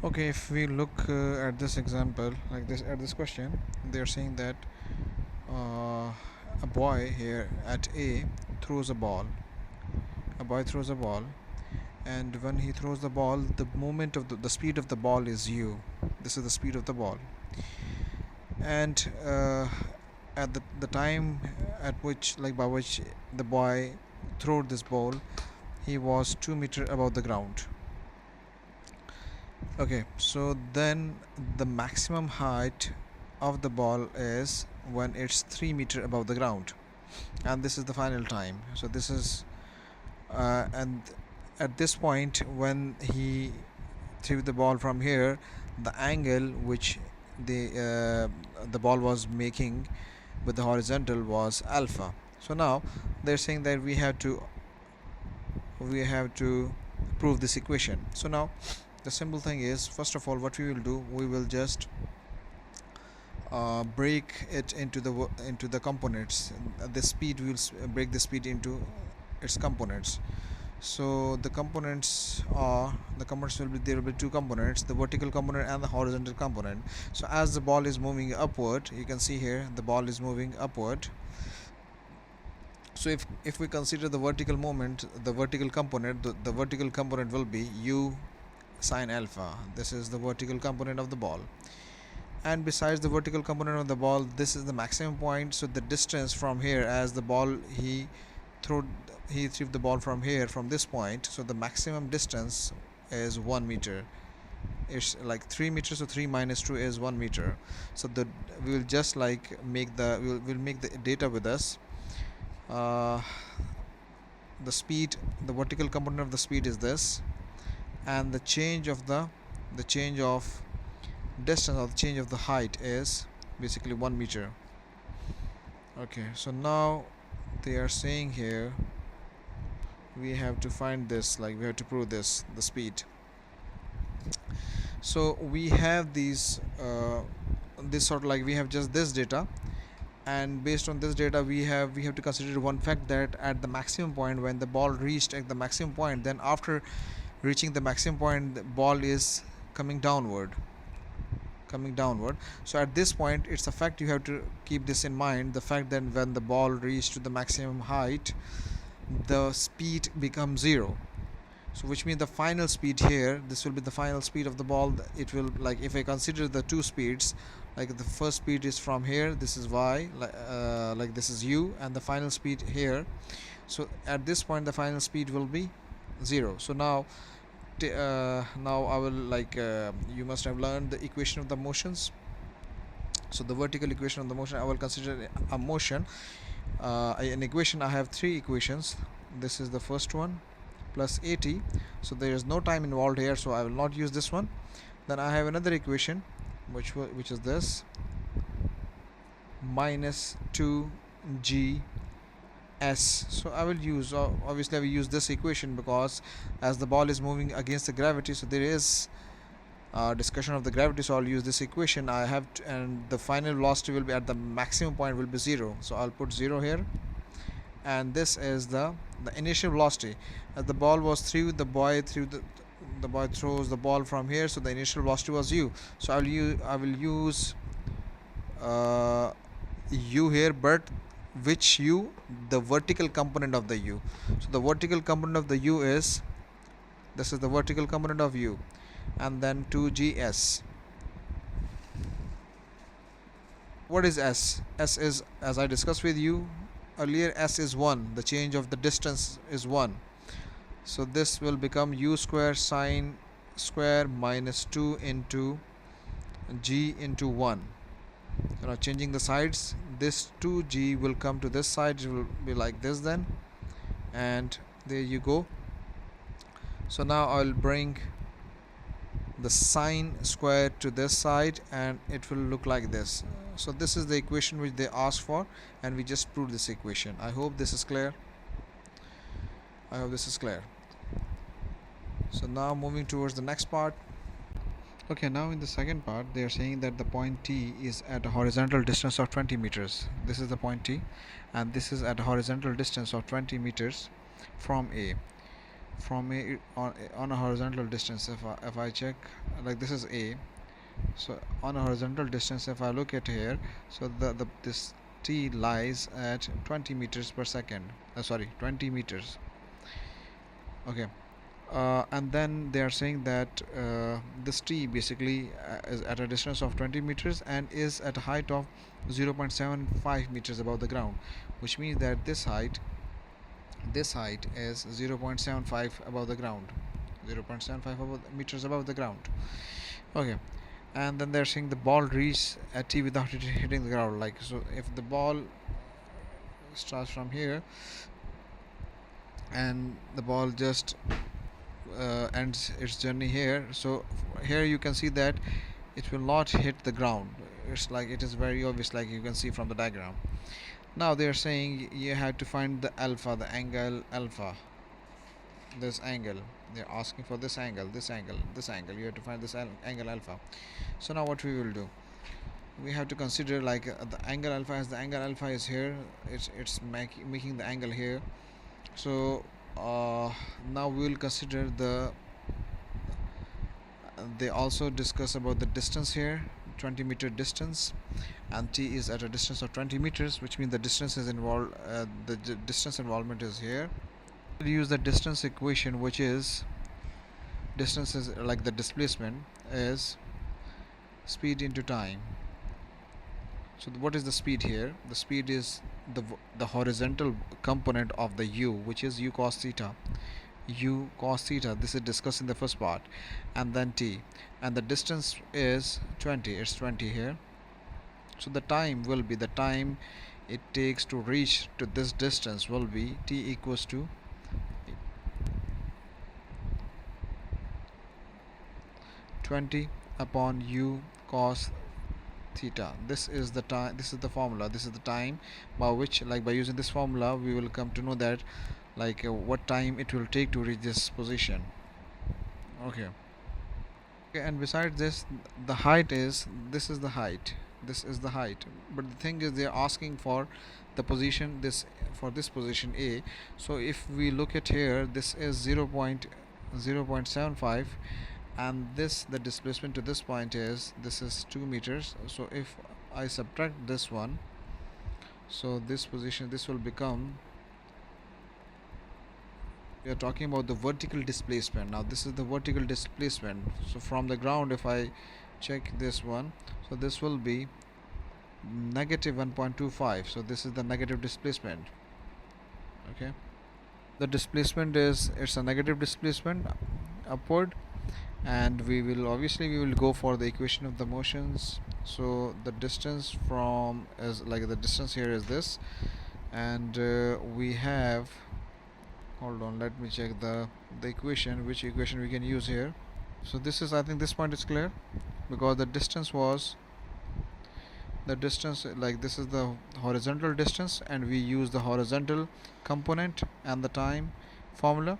Okay, if we look at this example, like this, at this question, they are saying that a boy here at A throws a ball. A boy throws a ball, and when he throws the ball, the moment of the speed of the ball is u. This is the speed of the ball, and at the time at which, like by which the boy threw this ball, he was 2 meter above the ground. Okay, so then the maximum height of the ball is when it's 3 meter above the ground, and this is the final time. So this is and at this point when he threw the ball from here, the angle which the ball was making with the horizontal was alpha. So now they're saying that we have to prove this equation. So now the simple thing is, first of all, what we will do, we will just break it into the components. The speed, we will break the speed into its components. So the components will be, there will be two components, the vertical component and the horizontal component. So as the ball is moving upward, you can see here the ball is moving upward. So if we consider the vertical moment, the vertical component, the vertical component will be u sine alpha. This is the vertical component of the ball, and besides the vertical component of the ball, this is the maximum point. So the distance from here, as the ball threw he threw the ball from here, from this point, so the maximum distance is 1 meter. It's like 3 meters, so 3 minus 2 is 1 meter. So we will just like make we'll make the data with us. The speed, the vertical component of the speed is this, and the change of distance, or the change of the height, is basically 1 meter. Okay, so now they are saying here we have to find this, like we have to prove this, the speed. So we have these this sort of, like we have just this data, and based on this data we have to consider one fact, that at the maximum point, when the ball reached at the maximum point, then after reaching the maximum point, the ball is coming downward. So at this point, it's a fact, you have to keep this in mind, the fact that when the ball reached to the maximum height, the speed becomes 0. So which means the final speed here, this will be the final speed of the ball. It will, like, if I consider the two speeds, like the first speed is from here, this is y, like this is u, and the final speed here. So at this point the final speed will be 0. So now now I will, like, you must have learned the equation of the motions. So the vertical equation of the motion, I will consider a motion, an equation. I have three equations. This is the first one, plus 80. So there is no time involved here, so I will not use this one. Then I have another equation which is this, minus 2g s. So I will use, obviously I will use this equation, because as the ball is moving against the gravity, so there is discussion of the gravity, so I'll use this equation. I have and the final velocity will be at the maximum point will be 0, so I'll put 0 here. And this is the initial velocity. As the ball was through, the boy throws the ball from here, so the initial velocity was u. So I will use u here, but which u? The vertical component of the u. So the vertical component of the u is, this is the vertical component of u, and then 2gs. What is s? S is, as I discussed with you earlier, s is 1. The change of the distance is 1. So this will become u square sine square minus 2 into g into 1. Changing the sides, this 2g will come to this side, it will be like this then, and there you go. So now I'll bring the sine square to this side, and it will look like this. So this is the equation which they asked for, and we just proved this equation. I hope this is clear. So now moving towards the next part. Okay, now in the second part, they are saying that the point T is at a horizontal distance of 20 meters. This is the point T, and this is at a horizontal distance of 20 meters from A. from a on a horizontal distance. If I check, like this is a, so on a horizontal distance, if I look at here, so the this t lies at 20 meters per second, sorry, 20 meters. Okay. And then they are saying that this t basically is at a distance of 20 meters and is at a height of 0.75 meters above the ground, which means that this height is 0.75 above the ground, 0.75 meters above the ground. Okay. And then they're saying the ball reaches a t without it hitting the ground. Like, so if the ball starts from here and the ball just ends its journey here, so here you can see that it will not hit the ground. It's like, it is very obvious, like you can see from the diagram. Now they are saying you have to find the alpha, the angle alpha, this angle. They're asking for this angle, this angle, this angle. You have to find this angle alpha. So now what we will do, we have to consider, like the angle alpha, as the angle alpha is here, it's making the angle here. So now we will consider they also discuss about the distance here, 20-meter distance, and t is at a distance of 20 meters, which means the distance is involved, the distance involvement is here. We'll use the distance equation, which is, distance is like the displacement is speed into time. So what is the speed here? The speed is the horizontal component of the u, which is u cos theta. U cos theta, this is discussed in the first part, and then t, and the distance is 20, it's 20 here. So the time will be, the time it takes to reach to this distance will be t equals to 20 upon u cos theta. This is the time, this is the formula, this is the time by which, like by using this formula, we will come to know that, like what time it will take to reach this position. Okay. Okay, and besides this, the height is, this is the height, this is the height, but the thing is, they are asking for the position, this, for this position a. So if we look at here, this is 0.75, and this, the displacement to this point is, this is 2 meters. So if I subtract this one, so this position, this will become, we are talking about the vertical displacement. Now this is the vertical displacement. So from the ground, if I check this one, so this will be negative 1.25. So this is the negative displacement. Okay, the displacement is, it's a negative displacement upward, and we will obviously, we will go for the equation of the motions. So the distance from, is like, the distance here is this, and we have, hold on, let me check the equation, which equation we can use here. So this is, I think this point is clear, because the distance was, the distance, like this is the horizontal distance, and we use the horizontal component and the time formula.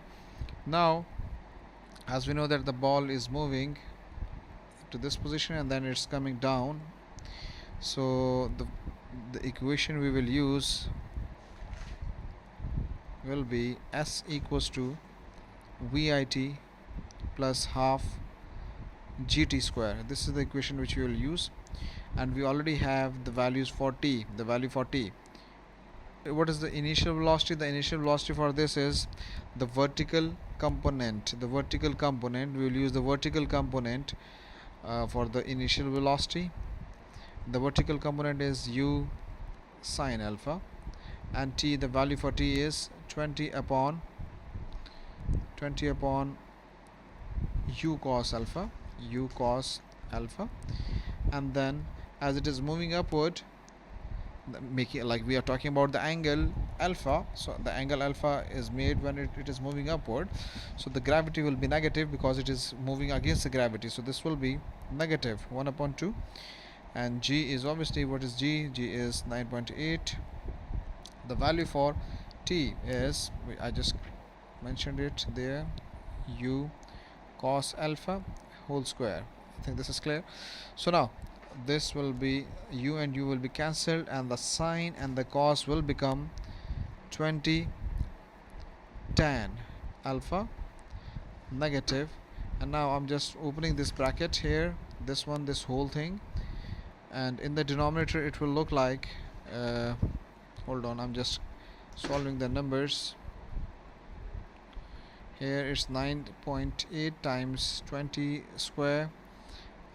Now as we know that the ball is moving to this position and then it's coming down, so the equation we will use will be s equals to vit plus half gt square. This is the equation which we will use, and we already have the values for t, the value for t. What is the initial velocity? The initial velocity for this is the vertical component. The vertical component, we will use the vertical component for the initial velocity. The vertical component is u sine alpha, and t, the value for t is 20 upon u cos alpha, and then as it is moving upward, making, like we are talking about the angle alpha, so the angle alpha is made when it is moving upward. So the gravity will be negative because it is moving against the gravity, so this will be negative 1 upon 2, and g is obviously, what is g? G is 9.8. The value for t is, I just mentioned it there, u cos alpha whole square. I think this is clear. So now this will be, u and u will be cancelled, and the sine and the cos will become 20 tan alpha negative. And now I'm just opening this bracket here, this one, this whole thing, and in the denominator it will look like hold on, I'm just solving the numbers. Here it's 9.8 times 20 square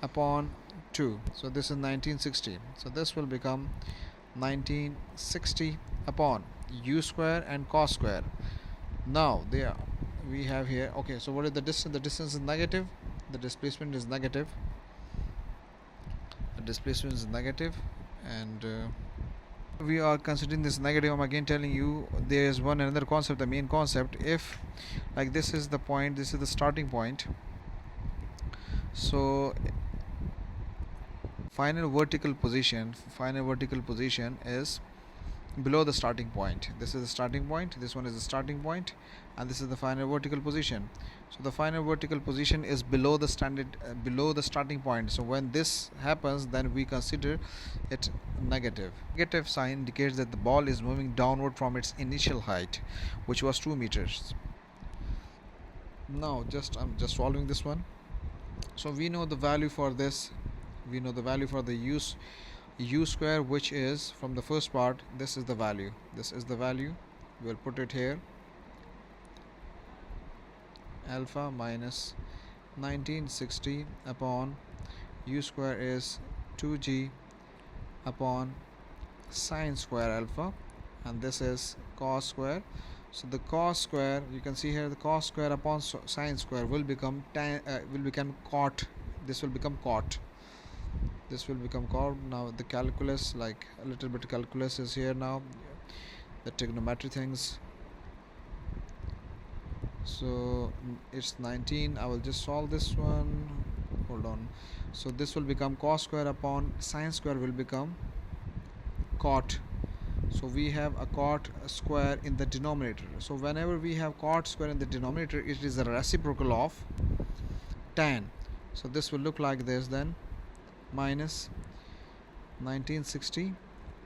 upon 2, so this is 1960. So this will become 1960 upon u square and cos square. Now there we have here, okay, so what is the distance? The distance is negative, the displacement is negative, the displacement is negative, and we are considering this negative. I'm again telling you there is one another concept, the main concept. If like this is the point, this is the starting point, so final vertical position is below the starting point. This is the starting point, this one is the starting point, and this is the final vertical position. So the final vertical position is below the below the starting point. So when this happens, then we consider it negative. Negative sign indicates that the ball is moving downward from its initial height, which was 2 meters. Now I'm just solving this one. So we know the value for this, we know the value for the u square, which is from the first part. This is the value, we'll put it here. Alpha minus 1960 upon u square is 2g upon sine square alpha, and this is cos square. So the cos square, you can see here, the cos square upon sine square will become cot. This will become cot. Now the calculus, like a little bit of calculus is here now, the trigonometry things. So it's 19. I will just solve this one, hold on. So this will become cos square upon sine square will become cot. So we have a cot square in the denominator. So whenever we have cot square in the denominator, it is a reciprocal of tan. So this will look like this then, minus 1960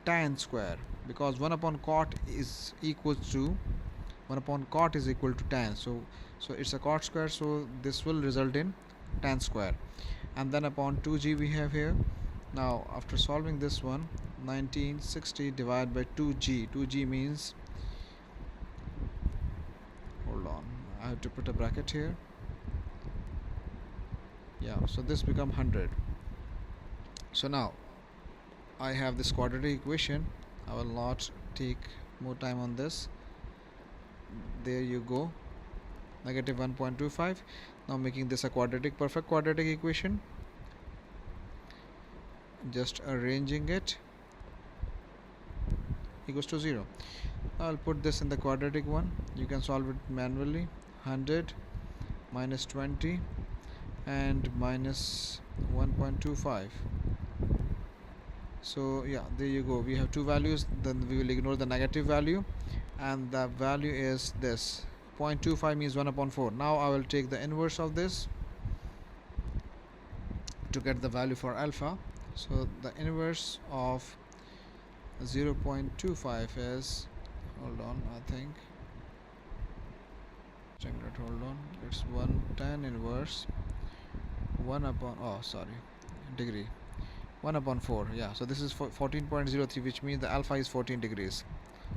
tan square, because 1 upon cot is equal to tan. So it's a cot square, so this will result in tan square. And then upon 2g we have here. Now after solving this one, 1960 divided by 2g means, hold on, I have to put a bracket here. Yeah, so this become 100. So now I have this quadratic equation. I will not take more time on this. There you go, negative 1.25. Now making this a perfect quadratic equation, just arranging it, equals to 0. I'll put this in the quadratic one. You can solve it manually. 100 minus 20 and minus 1.25. So yeah, there you go, we have two values. Then we will ignore the negative value, and the value is this 0.25 means 1 upon 4. Now I will take the inverse of this to get the value for alpha. So the inverse of 0.25 is, hold on, I think, hold on, it's 1 tan inverse 1 upon, oh sorry, degree 1 upon 4. Yeah, so this is 14.03, which means the alpha is 14 degrees.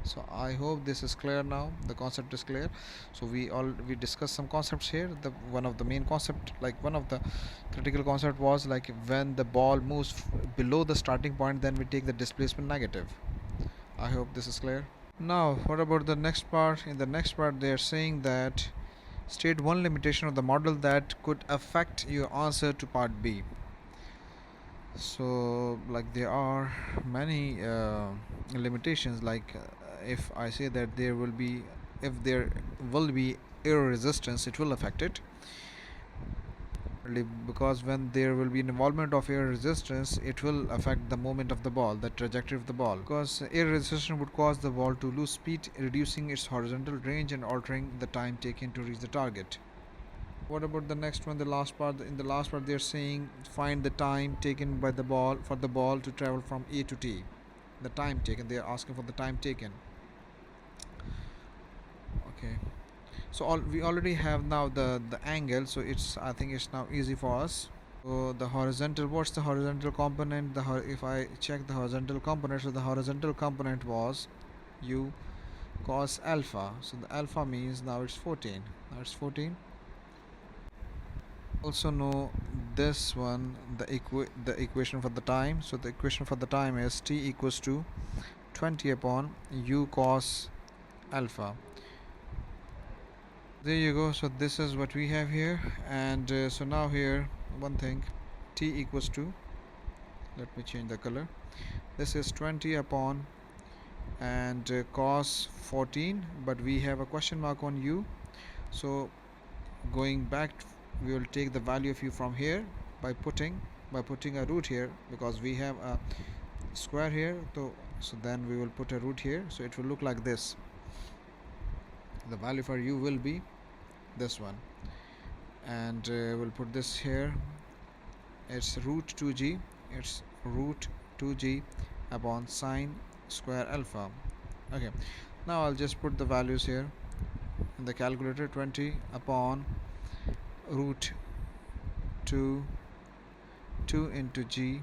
So I hope this is clear now, the concept is clear. So we discussed some concepts here. One of the main concept, like one of the critical concept was like when the ball moves below the starting point, then we take the displacement negative. I hope this is clear. Now what about the next part? In the next part they are saying that state one limitation of the model that could affect your answer to part B. So like there are many limitations, like if I say that if there will be air resistance, it will affect it, because when there will be an involvement of air resistance, it will affect the movement of the ball, the trajectory of the ball, because air resistance would cause the ball to lose speed, reducing its horizontal range and altering the time taken to reach the target. What about the next one, the last part? In the last part they are saying find the time taken by the ball for the ball to travel from A to T. The time taken, they are asking for the time taken. Okay, So we already have now the angle, so it's, I think it's now easy for us. So the horizontal, what's the horizontal component? If I check the horizontal component, so the horizontal component was u cos alpha. So the alpha means now it's 14. Now it's 14. Also know this one, the equation for the time. So the equation for the time is t equals to 20 upon u cos alpha. There you go. So this is what we have here, and so now here one thing, t equals to, let me change the color, this is 20 upon and cos 14, but we have a question mark on u. So going back, we will take the value of u from here by putting a root here, because we have a square here. So then we will put a root here, so it will look like this. The value for u will be this one, and we'll put this here. It's root 2g, it's root 2g upon sine square alpha. Okay, now I'll just put the values here in the calculator. 20 upon root 2 into g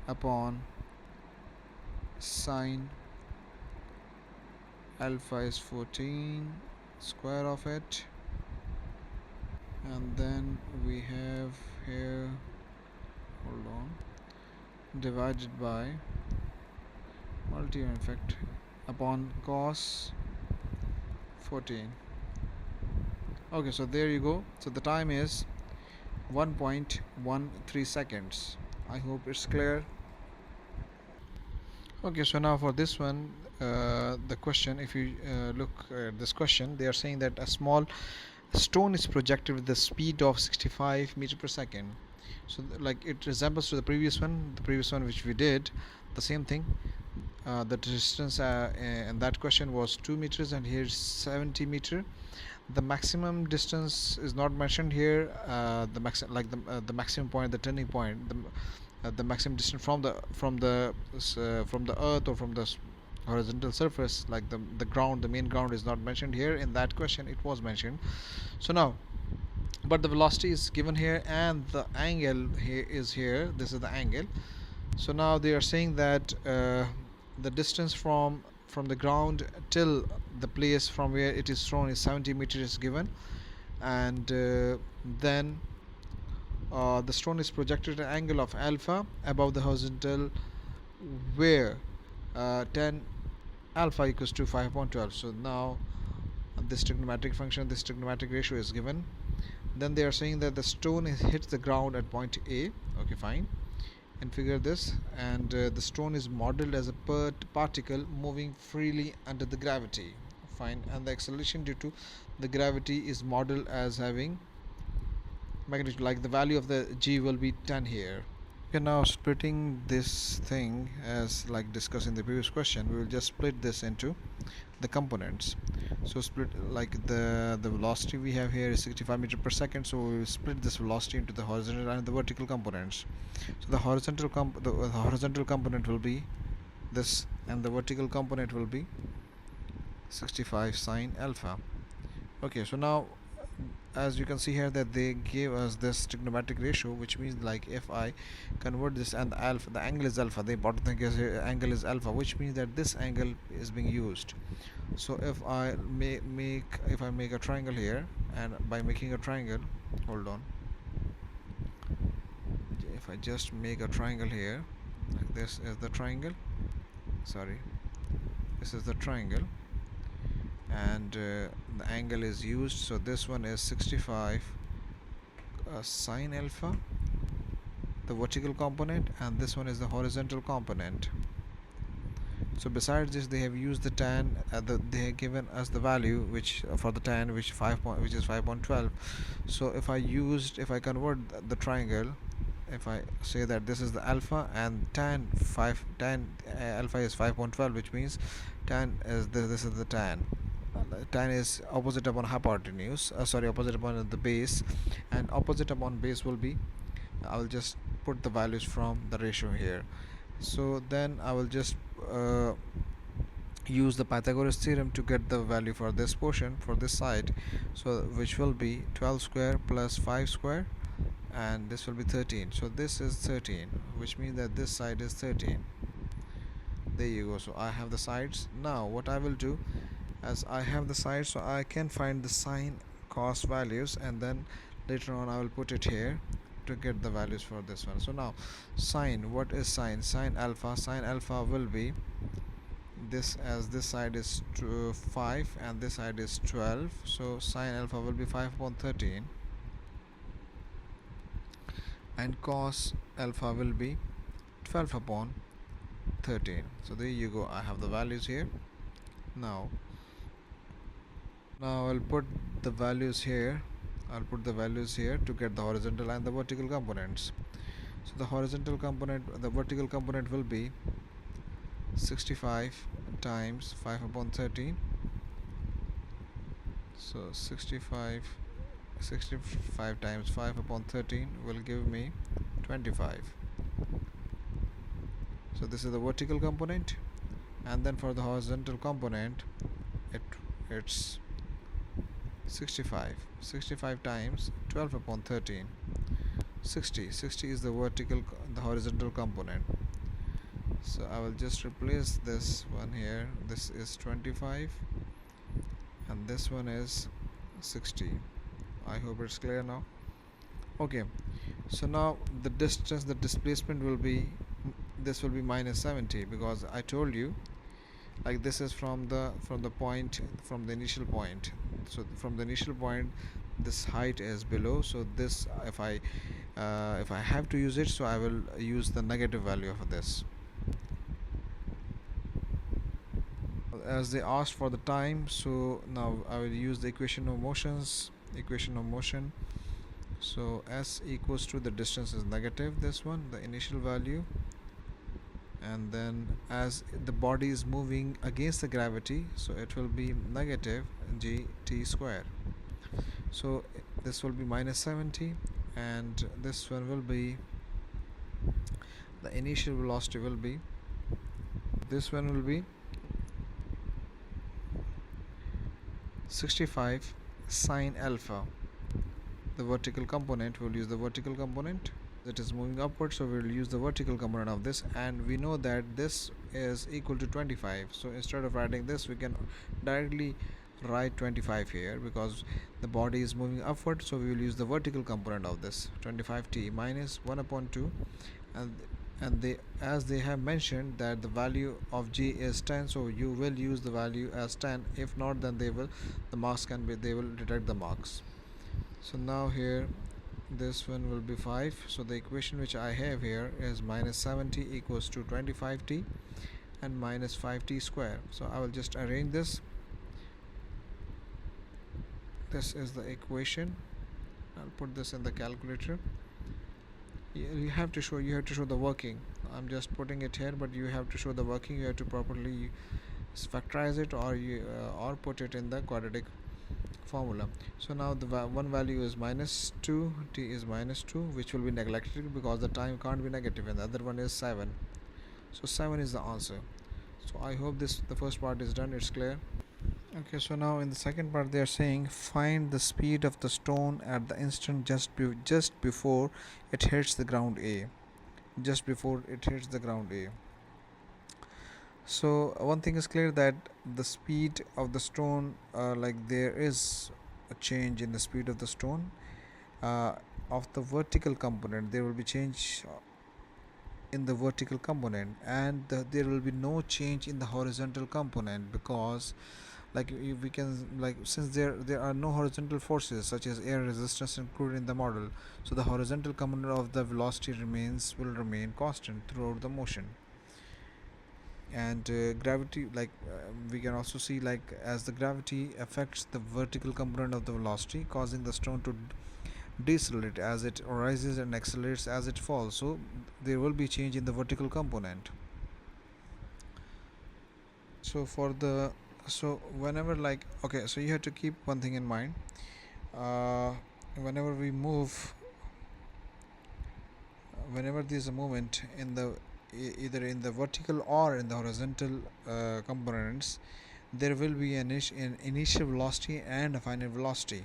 upon sine alpha is 14, square of it, and then we have here, hold on, divided by multi effect upon cos 14. Okay, so there you go. So the time is 1.13 seconds. I hope it's clear. Okay, so now for this one, the question, if you look at this question, they are saying that a small stone is projected with the speed of 65 meter per second. So like it resembles to the previous one which we did, the same thing. The distance in that question was 2 meters, and here's 70 meter. The maximum distance is not mentioned here. The maximum point, the turning point, the maximum distance from the earth or from the horizontal surface, like the ground, the main ground, is not mentioned here. In that question it was mentioned. So now, but the velocity is given here, and the angle here is here. This is the angle. So now they are saying that the distance from the ground till the place from where it is thrown is 70 meters given, and then the stone is projected at an angle of alpha above the horizontal, where 10 alpha equals to 5.12. So now this trigonometric function, this trigonometric ratio is given. Then they are saying that the stone hits the ground at point A. Okay, fine. And figure this, and the stone is modeled as a particle moving freely under the gravity. Fine. And the acceleration due to the gravity is modeled as having magnitude, like the value of the g will be 10 here. Okay, now splitting this thing, as like discussed in the previous question, we will just split this into the components. So split, like the velocity we have here is 65 meter per second, so we will split this velocity into the horizontal and the vertical components. So the horizontal component will be this, and the vertical component will be 65 sine alpha. Okay, so now as you can see here that they gave us this trigonometric ratio, which means like if I convert this, and the angle is alpha, the important thing is angle is alpha, which means that this angle is being used. So if I make a triangle here, and by making a triangle, hold on, if I just make a triangle here, like this is the triangle, sorry, this is the triangle, and the angle is used. So this one is 65 sine alpha, the vertical component, and this one is the horizontal component. So besides this, they have used the tan. They have given us the value which for the tan, which is 5.12. So if I convert the triangle, if I say that this is the alpha, and tan alpha is 5.12, which means tan is this is the tan. Tan is opposite upon hypotenuse. Opposite upon the base, and opposite upon base will be. I will just put the values from the ratio here. So then I will just use the Pythagoras theorem to get the value for this portion, for this side, so which will be 12 square plus 5 square, and this will be 13. So this is 13, which means that this side is 13. There you go. So I have the sides. Now what I will do, as I have the sides, so I can find the sine cos values, and then later on I will put it here to get the values for this one. So now sine, what is sine? Sine alpha will be this, as this side is 5 and this side is 12, so sine alpha will be 5 upon 13, and cos alpha will be 12 upon 13. So there you go, I have the values here. Now I'll put the values here. I'll put the values here to get the horizontal and the vertical components. So the horizontal component, the vertical component will be 65 times 5 upon 13. So 65 times 5 upon 13 will give me 25. So this is the vertical component, and then for the horizontal component, it's 65 times 12 upon 13, 60 is the horizontal component. So I will just replace this one here. This is 25 and this one is 60. I hope it's clear now. Okay, so now the distance, the displacement will be, this will be minus 70, because I told you, like, this is from the point, from the initial point. So from the initial point this height is below, so this, if I have to use it, so I will use the negative value of this. As they asked for the time, so now I will use the equation of motion. So s equals to, the distance is negative, this one, the initial value, and then as the body is moving against the gravity, so it will be negative gt square. So this will be minus 70, and this one will be, the initial velocity will be, this one will be 65 sine alpha. The vertical component, will use the vertical component, that is moving upward, so we will use the vertical component of this, and we know that this is equal to 25. So instead of writing this, we can directly write 25 here, because the body is moving upward, so we will use the vertical component of this, 25t minus 1 upon 2, and they, as they have mentioned that the value of g is 10, so you will use the value as 10. If not, then they will detect the marks. So now here this one will be 5. So the equation which I have here is minus 70 equals to 25t and minus 5t square. So I will just arrange this. This is the equation. I'll put this in the calculator. You have to show the working. I'm just putting it here, but you have to show the working. You have to properly factorize it, or put it in the quadratic formula. So now the one value is minus 2, t is minus 2, which will be neglected because the time can't be negative, and the other one is 7. So 7 is the answer. So I hope the first part is done, it's clear. Okay, so now in the second part they are saying find the speed of the stone at the instant just before it hits the ground A. Just before it hits the ground A. So one thing is clear, that the speed of the stone, like, there is a change in the speed of the stone. Of the vertical component, there will be change in the vertical component, and there will be no change in the horizontal component, because, like, we can, like, since there are no horizontal forces such as air resistance included in the model, so the horizontal component of the velocity will remain constant throughout the motion. And gravity, like, we can also see, like, as the gravity affects the vertical component of the velocity, causing the stone to decelerate as it rises and accelerates as it falls, so there will be change in the vertical component. So whenever, like, okay, so you have to keep one thing in mind. Whenever there's a movement either in the vertical or in the horizontal components, there will be an initial velocity and a final velocity.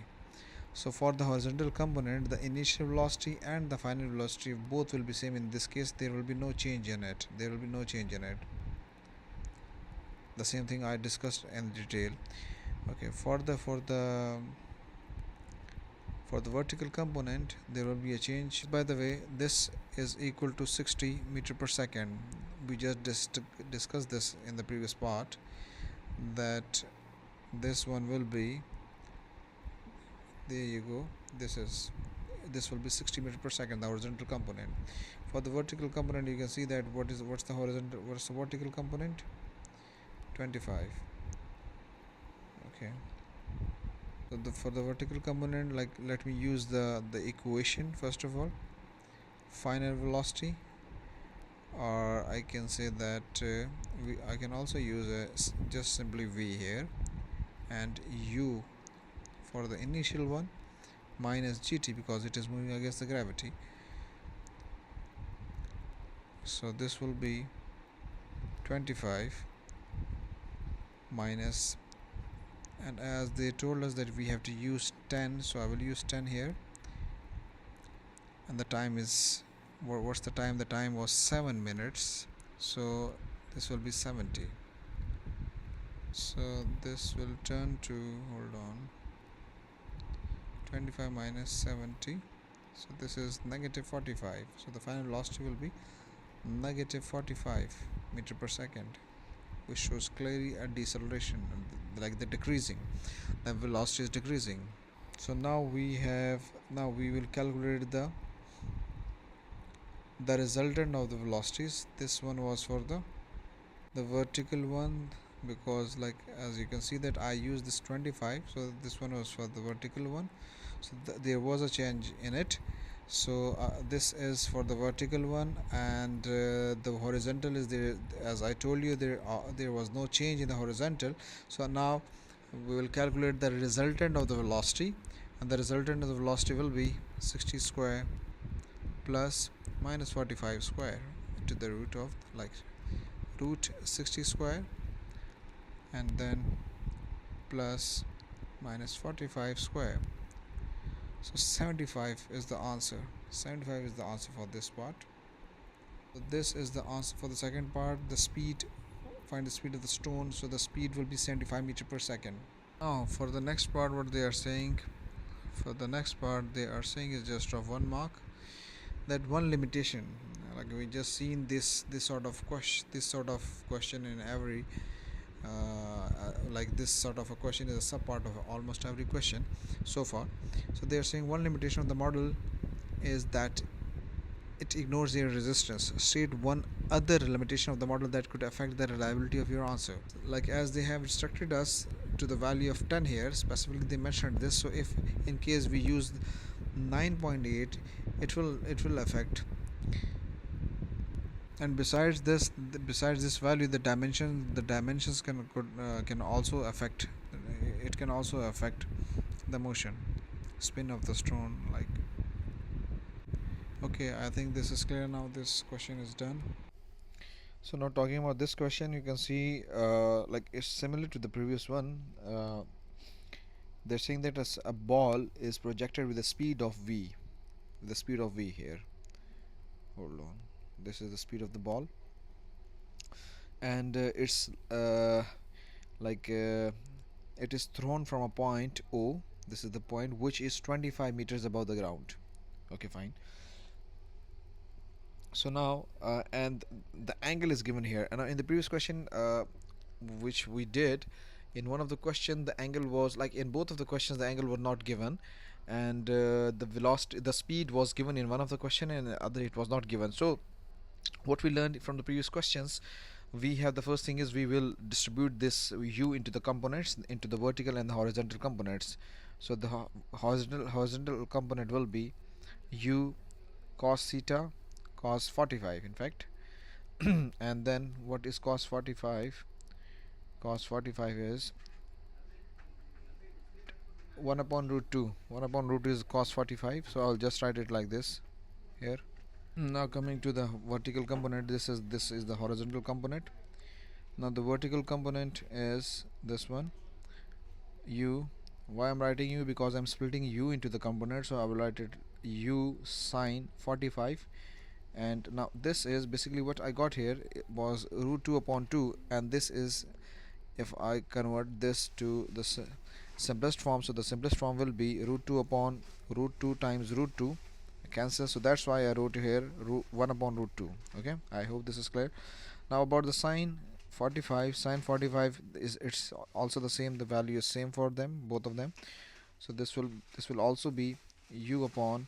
So for the horizontal component, the initial velocity and the final velocity both will be same. In this case, there will be no change in it. There will be no change in it. The same thing I discussed in detail. Okay, for the vertical component, there will be a change. By the way, this is equal to 60 meter per second. We just discussed this in the previous part, that this one will be, there you go, this will be 60 meter per second, the horizontal component. For the vertical component, you can see that what's the vertical component, 25. Okay, so for the vertical component, like, let me use the equation first of all. Final velocity, or I can say that I can also use just simply v here, and u for the initial one, minus gt, because it is moving against the gravity. So this will be 25 minus, and as they told us that we have to use 10, so I will use 10 here. And the time is, what's the time? The time was 7 minutes, so this will be 70. So this will turn to, hold on, 25 minus 70, so this is negative 45. So the final velocity will be negative 45 meter per second, which shows clearly a deceleration, like the decreasing, the velocity is decreasing. So now we will calculate the resultant of the velocities. This one was for the vertical one, because, like, as you can see that I used this 25, so this one was for the vertical one, so there was a change in it. So this is for the vertical one, and the horizontal is there. As I told you, there was no change in the horizontal. So now we will calculate the resultant of the velocity, and the resultant of the velocity will be 60 square plus minus 45 square to the root of, like, root 60 square, and then plus minus 45 square. So 75 is the answer. 75 is the answer for this part. So this is the answer for the second part. The speed, find the speed of the stone. So the speed will be 75 meter per second. Now for the next part, what they are saying, is just of 1 mark, that one limitation, like we just seen this sort of question in every like this sort of a question is a sub part of almost every question so far. So they are saying one limitation of the model is that it ignores air resistance. State one other limitation of the model that could affect the reliability of your answer. Like, as they have restricted us to the value of 10 here, specifically they mentioned this, so if in case we use 9.8, it will affect. And besides this value, the dimensions can also affect, it can also affect the motion, spin of the stone, like. Okay, I think this is clear now. This question is done. So now talking about this question, you can see like it's similar to the previous one. They're saying that a ball is projected with the speed of v, here. Hold on, this is the speed of the ball, and it's like it is thrown from a point O. This is the point which is 25 meters above the ground. Okay, fine. So now and the angle is given here, and in the previous question which we did, in one of the question the angle was, like, in both of the questions the angle was not given, and the velocity, the speed was given in one of the question, and the other it was not given. So what we learned from the previous questions, we have, the first thing is we will distribute this u into the components, into the vertical and the horizontal components. So the horizontal component will be u cos theta cos 45, in fact. And then what is cos 45? Cos 45 is 1 upon root 2. 1 upon root 2 is cos 45, so I'll just write it like this here. Now coming to the vertical component, this is the horizontal component. Now the vertical component is this one, u. Why I'm writing u? Because I'm splitting u into the component, so I will write it u sine 45. And now this is basically what I got here. It was root 2 upon 2, and this is, if I convert this to the simplest form, so the simplest form will be root 2 upon root 2 times root 2 cancel, so that's why I wrote here root 1 upon root 2. Okay, I hope this is clear. Now about the sine 45, sine 45 is, it's also the same, the value is same for them, both of them. So this will also be u upon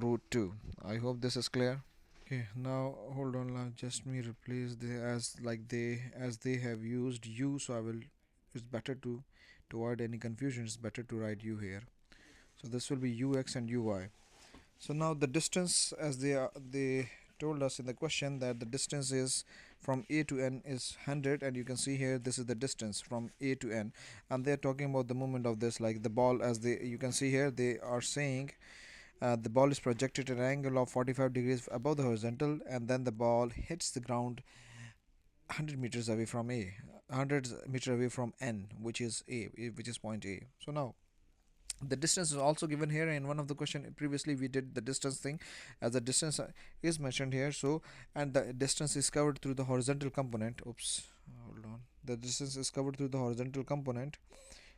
root 2. I hope this is clear. Okay, now hold on, just me replace the as they have used u, so I will, it's better to avoid any confusion, it's better to write u here. So this will be ux and uy. So now the distance, as they told us in the question that the distance is from a to n is 100, and you can see here this is the distance from a to n, and they are talking about the movement of this, like the ball, as they, you can see here they are saying the ball is projected at an angle of 45 degrees above the horizontal, and then the ball hits the ground 100 meters away from a, 100 meter away from n, which is a, which is point a. So now the distance is also given here in one of the question. Previously we did the distance thing, as the distance is mentioned here. So, and the distance is covered through the horizontal component. Oops, hold on, the distance is covered through the horizontal component.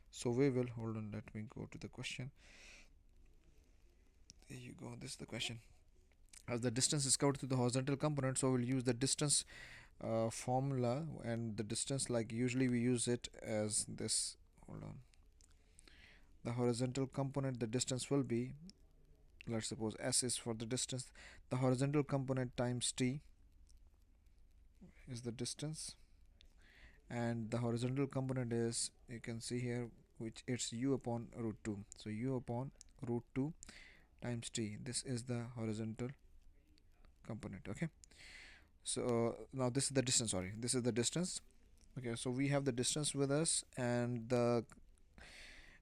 So we will, hold on, let me go to the question. There you go, this is the question. As the distance is covered through the horizontal component, so we'll use the distance formula, and the distance, like usually we use it as this. Hold on, the horizontal component, the distance will be, let's suppose s is for the distance, the horizontal component times t is the distance, and the horizontal component is, you can see here, which it's u upon root 2. So u upon root 2 times t, this is the horizontal component. Okay, so now this is the distance, sorry, this is the distance. Okay, so we have the distance with us, and the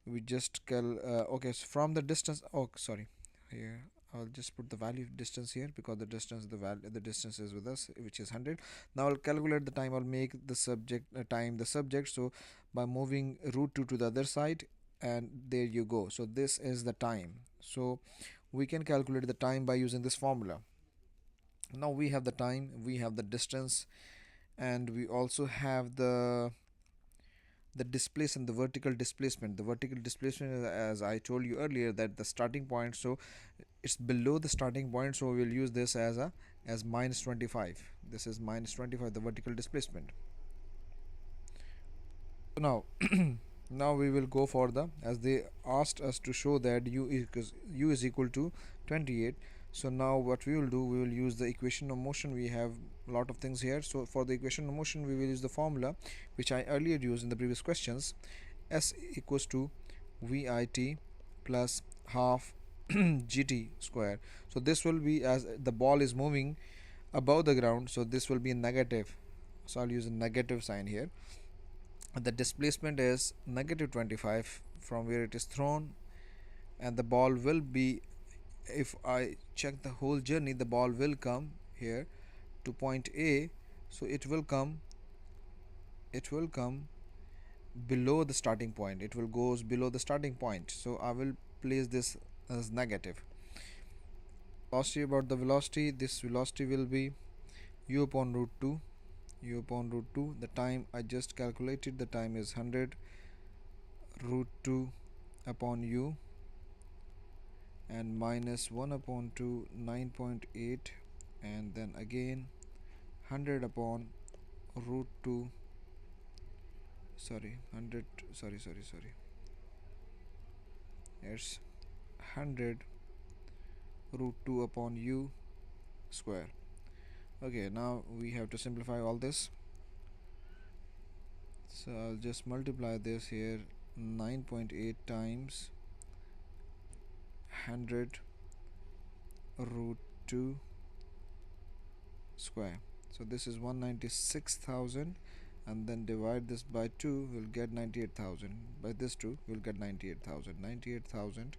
we just okay, so from the distance, oh sorry, here I'll just put the value of distance here, because the distance, the distance is with us, which is 100. Now I'll calculate the time. I'll make the subject time the subject, so by moving root 2 to the other side, and there you go. So this is the time. So we can calculate the time by using this formula. Now we have the time, we have the distance, and we also have the displacement, the vertical displacement. The vertical displacement is, as I told you earlier, that the starting point, so it's below the starting point, so we will use this as a, as minus 25. This is minus 25, the vertical displacement. So now now we will go for the, as they asked us to show that u is equal to 28. So now what we will do, we will use the equation of motion. We have a lot of things here. So for the equation of motion, we will use the formula which I earlier used in the previous questions. S equals to vit plus half gt square. So this will be, as the ball is moving above the ground, so this will be negative, so I'll use a negative sign here. The displacement is negative 25 from where it is thrown, and the ball will be, if I check the whole journey, the ball will come here to point A, so it will come below the starting point, it will goes below the starting point, so I will place this as negative. Velocity, about the velocity, this velocity will be u upon root 2, u upon root 2. The time I just calculated, the time is 100 root 2 upon u, and minus 1 upon 2, 9.8, and then again 100 upon root 2, sorry 100, sorry, it's 100 root 2 upon u square. Okay, now we have to simplify all this, so I'll just multiply this here, 9.8 times 100 root 2 square, so this is 196,000, and then divide this by 2, we'll get 98,000. By this 2, we'll get 98,000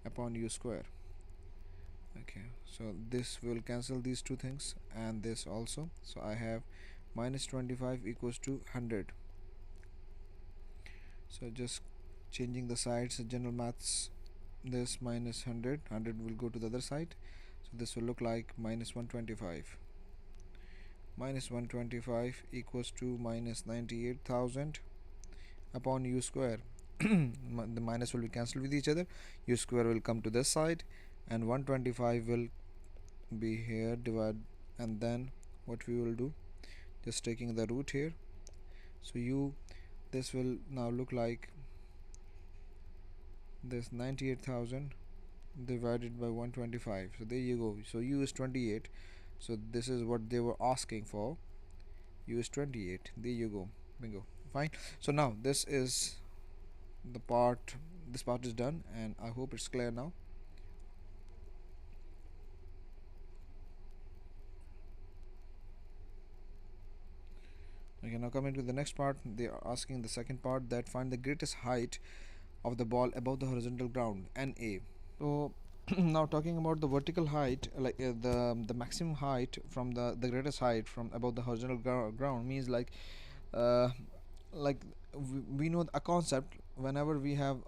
upon u square. Okay, so this will cancel these two things and this also. So I have minus 25 equals to 100. So just changing the sides, general maths, this minus 100 will go to the other side, so this will look like minus 125. Minus 125 equals to minus 98,000 upon u square. The minus will be cancelled with each other, u square will come to this side, and 125 will be here, divide, and then what we will do, just taking the root here, so u, this will now look like this 98,000 divided by 125. So there you go. So u is 28. So this is what they were asking for. U is 28. There you go. Bingo. Fine. So now this is the part. This part is done, and I hope it's clear now. Okay, now coming to the next part, they are asking the second part, that find the greatest height of the ball above the horizontal ground, NA. So now talking about the vertical height, like the maximum height from the greatest height from above the horizontal ground means uh, like we know a concept. Whenever we have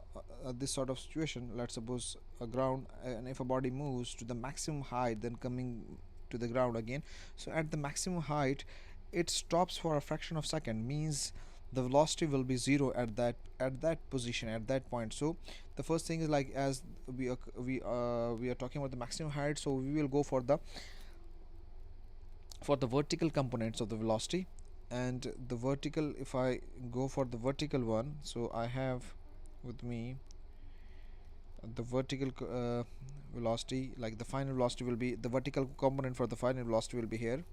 this sort of situation, let's suppose a ground, and if a body moves to the maximum height then coming to the ground again, so at the maximum height it stops for a fraction of second, means the velocity will be zero at that position, at that point. So the first thing is, like, as we are talking about the maximum height, so we will go for the vertical components of the velocity. And the vertical, if I go for the vertical one, so I have with me the vertical velocity, like the final velocity will be, the vertical component for the final velocity will be here.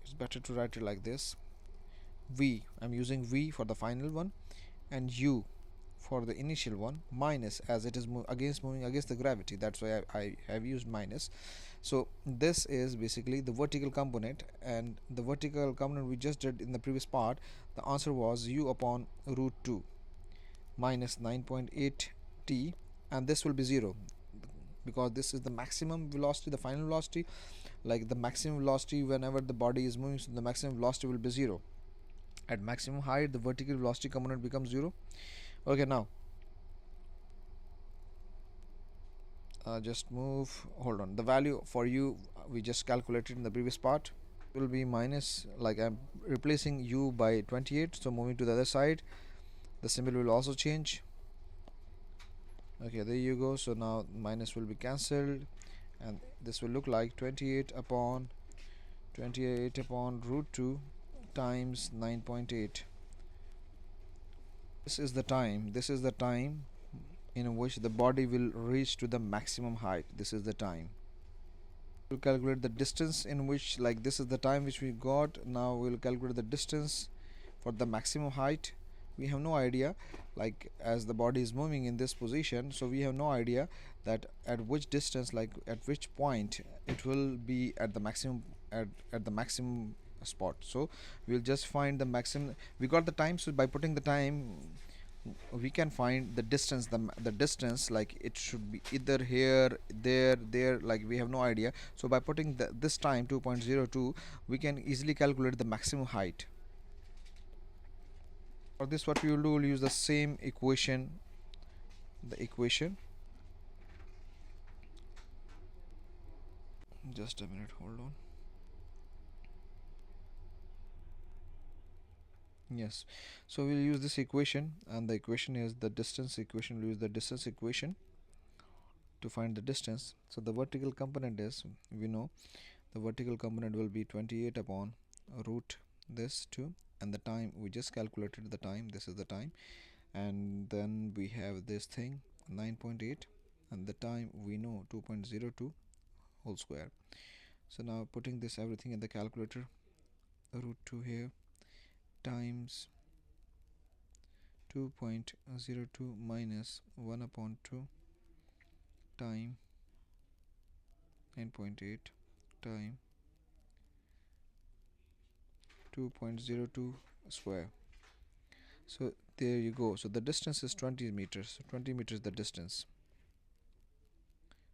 It's better to write it like this: v, I'm using v for the final one, and u for the initial one, minus, as it is moving against the gravity, that's why I have used minus. So this is basically the vertical component, and the vertical component we just did in the previous part, the answer was u upon root 2 minus 9.8 t, and this will be 0 because this is the maximum velocity, the final velocity, like the maximum velocity whenever the body is moving, so the maximum velocity will be 0. At maximum height the vertical velocity component becomes 0. Okay, now just move, hold on, the value for u we just calculated in the previous part will be minus, like I'm replacing u by 28, so moving to the other side the symbol will also change. Okay, there you go. So now minus will be cancelled, and this will look like 28 upon root 2 times 9.8. This is the time in which the body will reach to the maximum height. This is the time. We'll calculate the distance in which, like, this is the time which we got. Now we'll calculate the distance for the maximum height. We have no idea, like, as the body is moving in this position, so we have no idea that at which distance, like at which point it will be at the maximum, at the maximum spot. So we'll just find the maximum. We got the time, so by putting the time we can find the distance, the distance, like it should be either here, there, like we have no idea. So by putting this time 2.02, we can easily calculate the maximum height. For this, what we will do, we'll use the same equation, the equation, just a minute, hold on. Yes, so we'll use this equation, and the equation is the distance equation. We'll use the distance equation to find the distance. So the vertical component is, we know the vertical component will be 28 upon root this 2, and the time we just calculated the time, this is the time, and then we have this thing 9.8, and the time we know 2.02 whole square. So now putting this everything in the calculator, root 2 here times 2.02 minus 1 upon 2 time 9.8 time 2.02 square. So there you go. So the distance is 20 meters. So 20 meters the distance.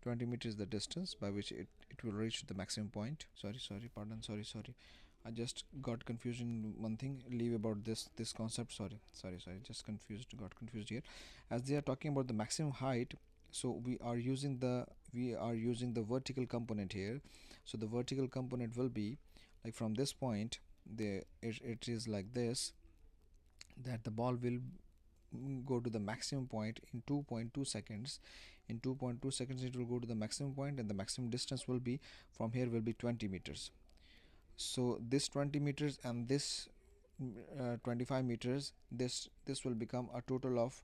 20 meters is the distance by which it will reach the maximum point. Sorry, I just got confused in one thing. Leave about this concept. Sorry, just got confused here. As they are talking about the maximum height, so we are using the vertical component here. So the vertical component will be like from this point, it is like this, that the ball will go to the maximum point in 2.2 seconds. In 2.2 seconds it will go to the maximum point, and the maximum distance will be from here will be 20 meters. So this 20 meters and this 25 meters, this will become a total of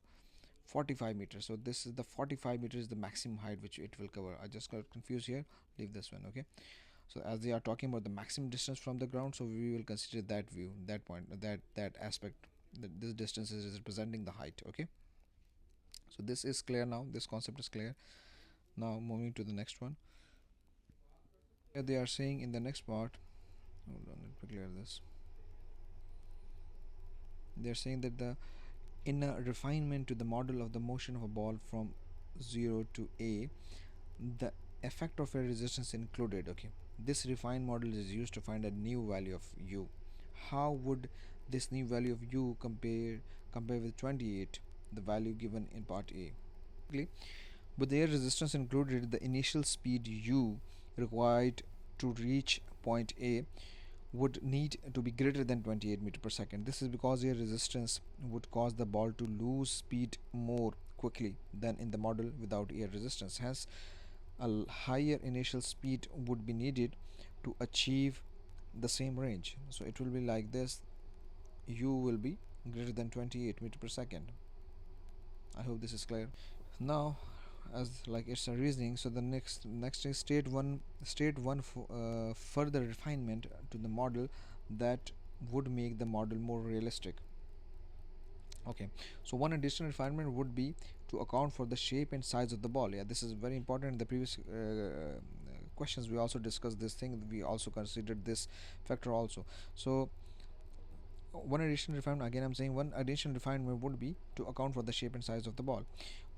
45 meters. So this is the 45 meters, the maximum height which it will cover. I just got confused here, leave this one. Okay, so as they are talking about the maximum distance from the ground, so we will consider that view, that point, that aspect, that this distance is representing the height. Okay, so this is clear now, this concept is clear. Now moving to the next one. Here they are saying in the next part, hold on, let me clear this. They are saying that in a refinement to the model of the motion of a ball from 0 to A, the effect of a resistance included. Okay, this refined model is used to find a new value of u. How would this new value of u compare with 28, the value given in part A? With the air resistance included, the initial speed u required to reach point A would need to be greater than 28 meter per second. This is because air resistance would cause the ball to lose speed more quickly than in the model without air resistance. Hence, a higher initial speed would be needed to achieve the same range. So it will be like this, u will be greater than 28 meter per second. I hope this is clear. Now, as like it's a reasoning, so the next is state one further refinement to the model that would make the model more realistic. Okay, so one additional refinement would be to account for the shape and size of the ball. Yeah, this is very important. In the previous questions we also discussed this thing, we also considered this factor also. So one additional refinement, again I'm saying one additional refinement would be to account for the shape and size of the ball,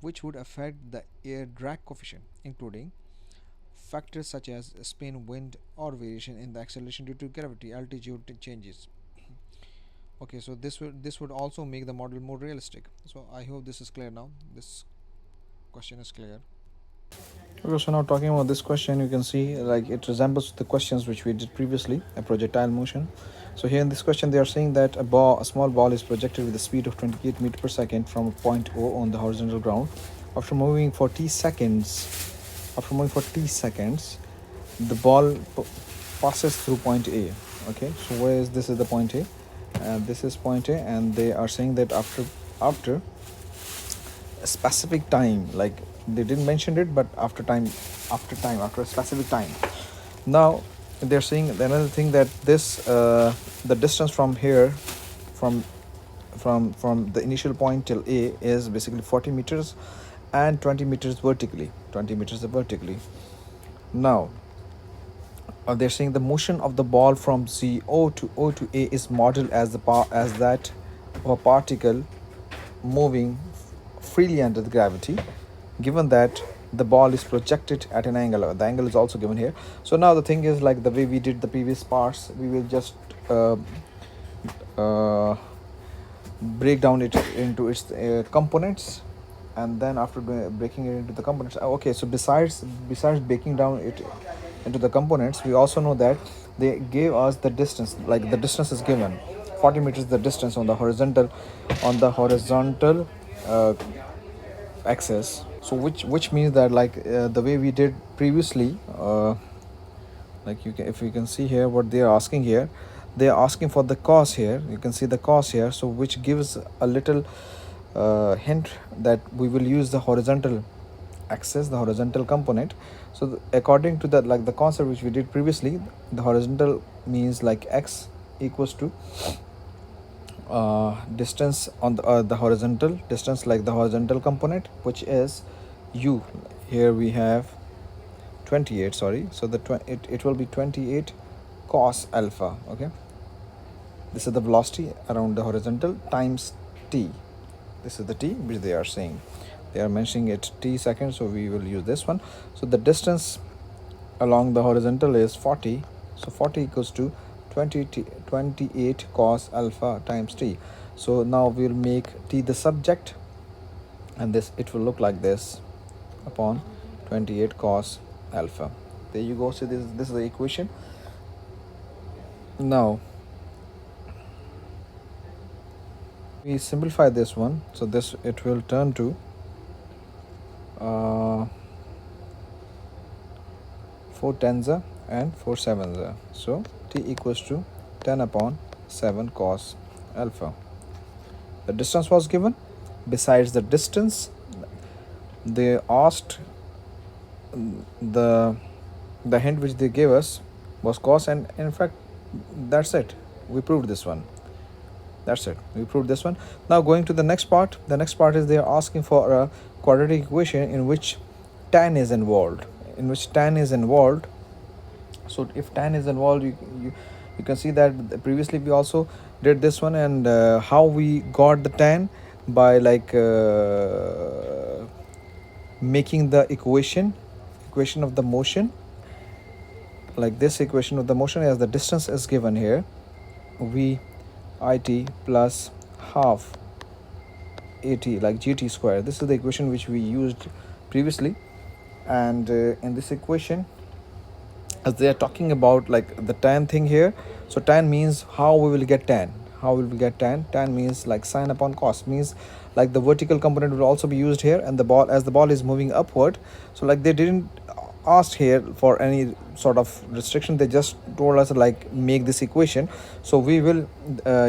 which would affect the air drag coefficient, including factors such as spin, wind, or variation in the acceleration due to gravity, altitude changes. Okay, so this would also make the model more realistic. So I hope this is clear now. This question is clear. Okay, so now talking about this question, you can see like it resembles the questions which we did previously, a projectile motion. So here in this question they are saying that a small ball is projected with a speed of 28 meter per second from a point O on the horizontal ground. After moving for t seconds, the ball passes through point A. Okay, so where is this is the point A, and this is point A, and they are saying that after a specific time, like they didn't mention it, but after a specific time. Now they're saying another thing, that this the distance from here, from the initial point till A is basically 40 meters and 20 meters vertically. Now they're saying the motion of the ball from O to A is modeled as that of a particle moving freely under the gravity, given that the ball is projected at an angle. The angle is also given here. So now the thing is, like the way we did the previous parts, we will just break down it into its components, and then after breaking it into the components, okay, so besides breaking down it into the components, we also know that they gave us the distance, like the distance is given 40 meters, the distance on the horizontal axis. So which means that like the way we did previously, like if you can see here what they are asking here, they are asking for the cos here. You can see the cos here, so which gives a little hint that we will use the horizontal axis, the horizontal component. So according to that, like the concept which we did previously, the horizontal means like x equals to distance on the horizontal distance, like the horizontal component, which is u. Here we have 28, sorry, so it will be 28 cos alpha. Okay, this is the velocity around the horizontal times t. This is the t which they are saying. they are mentioning it t seconds, so we will use this one. So the distance along the horizontal is 40, so 40 equals to 28 cos alpha times t. So now we'll make t the subject, and this it will look like this upon 28 cos alpha. There you go. So this is the equation. Now we simplify this one, so this it will turn to uh, 4 tens and 4 sevens. So t equals to 10 upon 7 cos alpha. The distance was given. Besides the distance, they asked the the hint which they gave us was cos, and in fact that's it. We proved this one. That's it. We proved this one. Now going to the next part. The next part is they are asking for a quadratic equation in which tan is involved. In which tan is involved. So if tan is involved, you can see that previously we also did this one, and how we got the tan by like making the equation of the motion, like this equation of the motion, as the distance is given here, v it plus half at like gt square. This is the equation which we used previously, and in this equation, as they are talking about like the tan thing here, so tan means how we will get tan. How will we get tan? Tan means like sine upon cos, means like the vertical component will also be used here, and the ball, as the ball is moving upward, so like they didn't ask here for any sort of restriction, they just told us like make this equation. So we will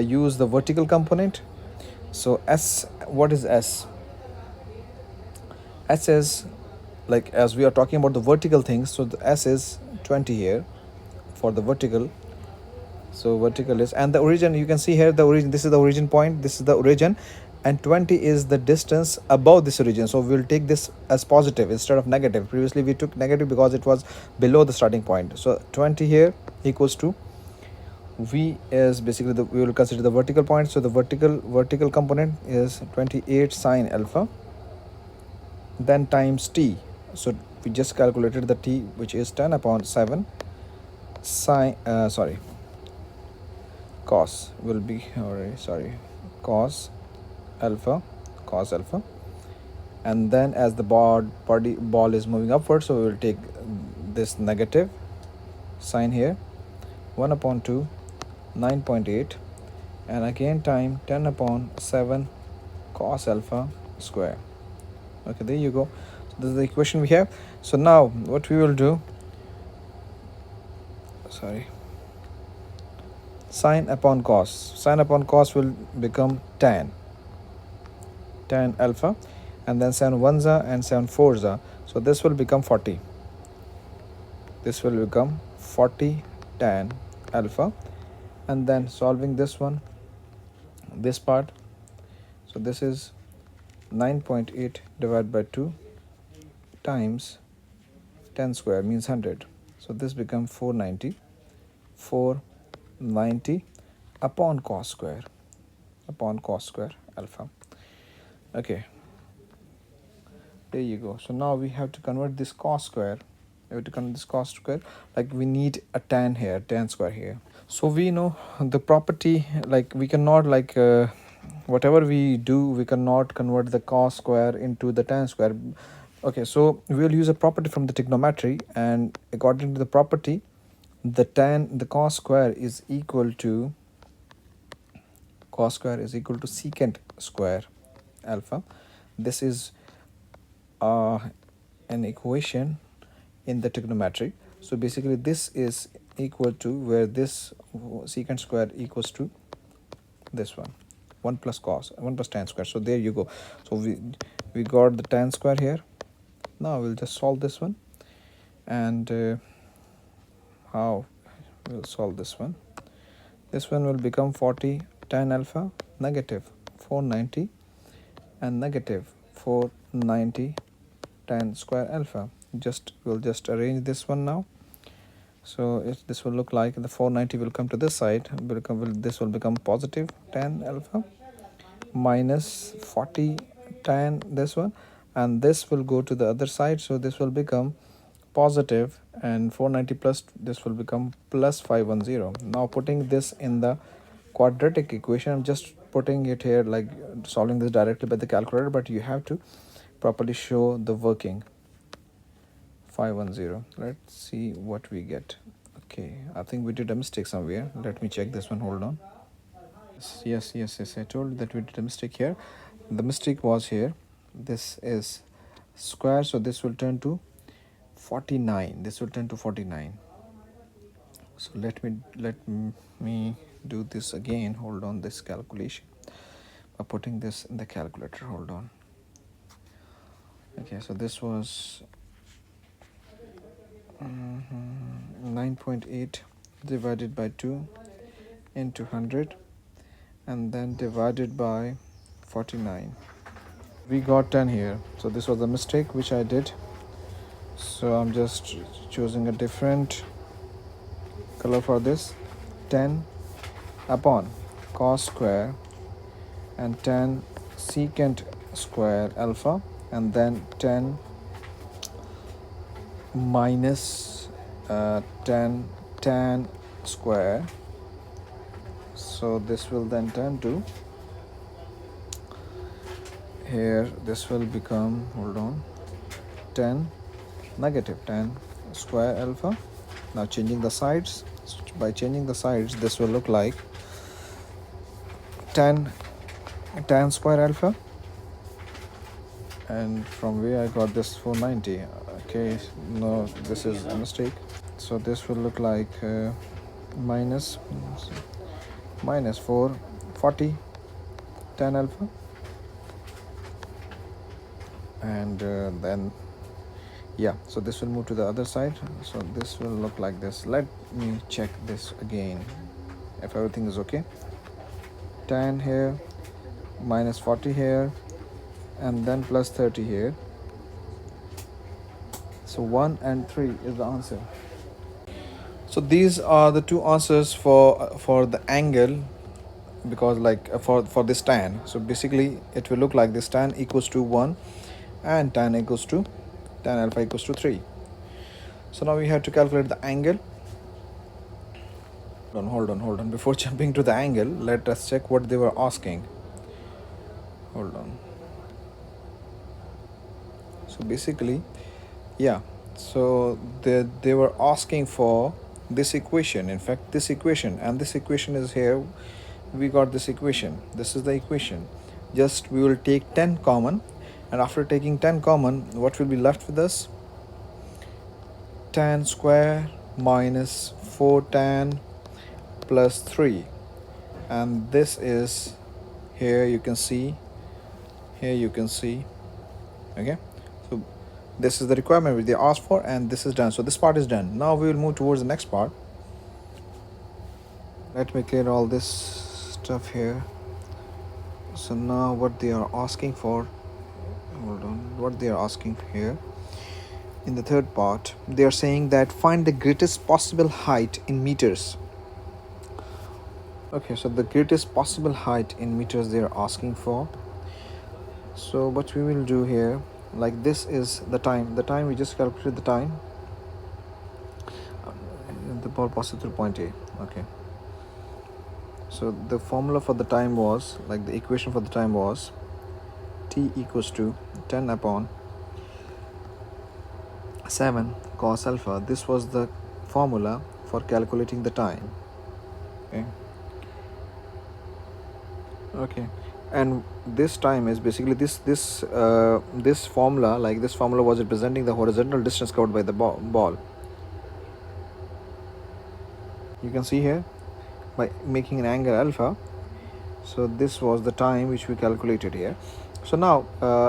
use the vertical component. So s, what is s? S is like, as we are talking about the vertical things, so the s is 20 here for the vertical. So vertical is, and the origin, you can see here the origin, this is the origin point, this is the origin, and 20 is the distance above this origin. So we'll take this as positive instead of negative. Previously we took negative because it was below the starting point. So 20 here equals to, v is basically the, we will consider the vertical point, so the vertical component is 28 sine alpha, then times t. So we just calculated the t, which is 10 upon 7 sine cos will be, cos alpha, and then as the ball is moving upward, so we will take this negative sign here, 1 upon 2 9.8, and again time 10 upon 7 cos alpha square. Okay, there you go. So this is the equation we have. So now what we will do, sine upon cos will become tan alpha, and then 7 ones and 7 fours, so this will become 40. This will become 40 tan alpha, and then solving this one, this part, so this is 9.8 divided by 2 times 10 square means 100, so this becomes 490 upon cos square alpha. Okay, there you go. So now we have to convert this cos square, like we need a tan here, tan square here. So we know the property, like we cannot like whatever we do, we cannot convert the cos square into the tan square. Okay, so we'll use a property from the trigonometry, and according to the property, the cos square is equal to secant square alpha. This is an equation in the trigonometry. So basically this is equal to, where this secant square equals to this one, 1 plus tan square. So there you go. So we got the tan square here. Now we'll just solve this one, and how we'll solve this one. This one will become 40 tan alpha negative 490 and negative 490 tan square alpha. We'll just arrange this one now. So this will look like the 490 will come to this side, this will become positive tan alpha minus 40 tan this one, and this will go to the other side, so this will become positive, and 490 plus this will become plus 510. Now putting this in the quadratic equation, I'm just putting it here, like solving this directly by the calculator, but you have to properly show the working. 510, let's see what we get. Okay, I think we did a mistake somewhere. Let me check this one, hold on. Yes, I told you that we did a mistake here. The mistake was here. This is square, so this will turn to 49. This will turn to 49. So let me do this again. Hold on, this calculation by putting this in the calculator. Hold on. Okay, so this was 9.8 divided by 2 into 100, and then divided by 49. We got 10 here, so this was a mistake which I did. So I'm just choosing a different color for this. 10 upon cos square and 10 secant square alpha, and then 10 minus 10 tan square. So this will then turn to here, this will become, hold on, 10 negative 10 square alpha. Now changing the sides, by changing the sides this will look like 10 tan square alpha, and from where I got this 490. Okay, no, this is a mistake. So this will look like minus 440 tan alpha, and then yeah, so this will move to the other side, so this will look like this. Let me check this again if everything is okay. 10 here, minus 40 here, and then plus 30 here. So 1 and 3 is the answer. So these are the two answers for the angle, because like for this tan. So basically it will look like this: tan equals to 1 and tan alpha equals to 3. So now we have to calculate the angle. Hold on. Before jumping to the angle, let us check what they were asking. Hold on. So basically, yeah, so they were asking for this equation. In fact, this equation, and this equation is here. We got this equation. This is the equation. Just we will take 10 common, and after taking 10 common, what will be left with us? Tan square minus 4 tan plus 3, and this is here, you can see, okay. So this is the requirement which they asked for, and this is done. So this part is done. Now we will move towards the next part. Let me clear all this stuff here. So now what they are asking for, hold on, what they are asking here in the third part, they are saying that find the greatest possible height in meters. Okay, so the greatest possible height in meters they are asking for. So what we will do here, like this is the time we just calculated the time. The ball passes through point A. Okay, so the formula for the time was, like the equation for the time was t equals to 10 upon 7 cos alpha. This was the formula for calculating the time. Okay, and this time is basically this formula, like this formula was representing the horizontal distance covered by the ball. You can see here, by making an angle alpha. So this was the time which we calculated here. So now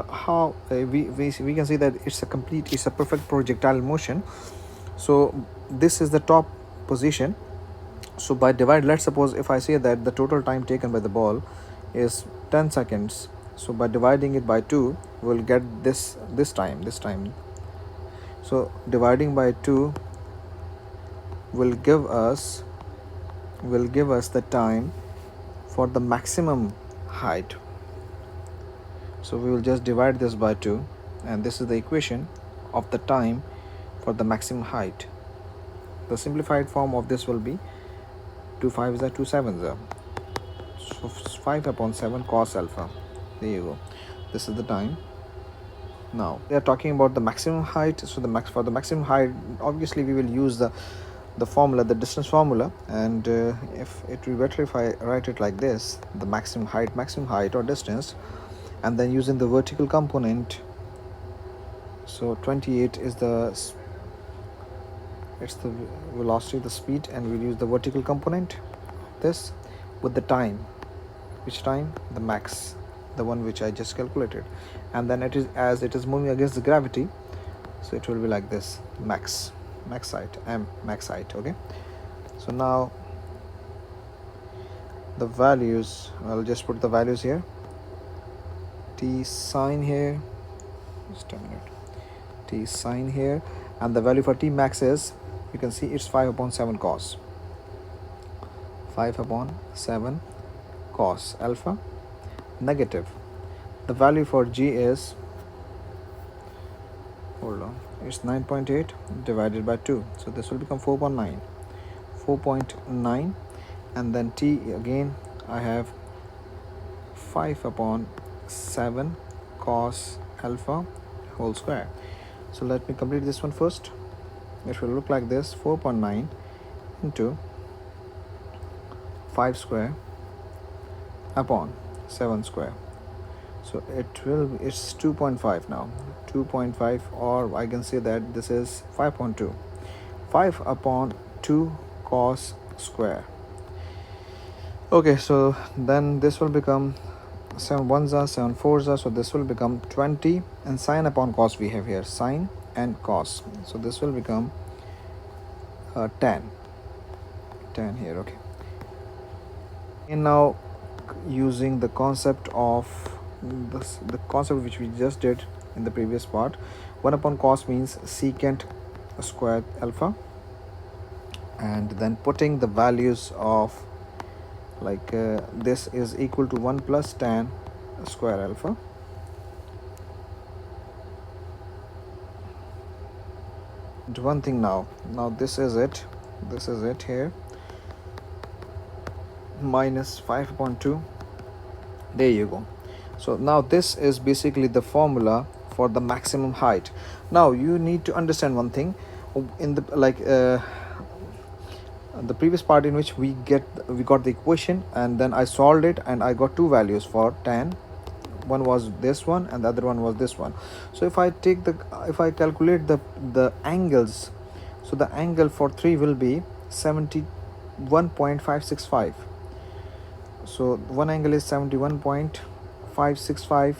how we can see that it's a perfect projectile motion. So this is the top position. So by divide, let's suppose if I say that the total time taken by the ball is 10 seconds, so by dividing it by 2 we'll get this time. So dividing by 2 will give us the time for the maximum height. So we will just divide this by 2. and this is the equation of the time for the maximum height. The simplified form of this will be 2 5s are 2 7s are, so 5 upon 7 cos alpha. There you go. This is the time. Now they are talking about the maximum height. So for the maximum height, obviously we will use the formula, the distance formula, and if it will be better if I write it like this: the maximum height or distance, and then using the vertical component. So 28 is it's the velocity, the speed, and we'll use the vertical component this with the time. Which time? The max, the one which I just calculated, and then it is, as it is moving against the gravity, so it will be like this: max height, max height. Okay, so now the values, I'll just put the values here. T sine here, just a minute, T sine here, and the value for T max is, you can see it's 5 upon 7 cos, 5 upon 7 cos alpha, negative. The value for G is, hold on, it's 9.8 divided by 2, so this will become 4.9, and then T again I have 5 upon 7 cos alpha whole square. So let me complete this one first. It will look like this: 4.9 into 5 square upon 7 square. So it's 2.5 now, 2.5, or I can say that this is 5.2, 5 upon 2 cos square. Okay, so then this will become 7 1s are 7 4s are, so this will become 20, and sine upon cos we have here, sine and cos, so this will become tan here. Okay, and now using the concept of the concept which we just did in the previous part, 1 upon cos means secant square alpha, and then putting the values of, like this is equal to 1 plus tan square alpha, and one thing now this is it here, minus 5 upon 2. There you go. So now this is basically the formula for the maximum height. Now you need to understand one thing in the the previous part, in which we got the equation, and then I solved it, and I got two values for tan. One was this one and the other one was this one. So if I calculate the angles, so the angle for 3 will be 71.565. so one angle is 71.565,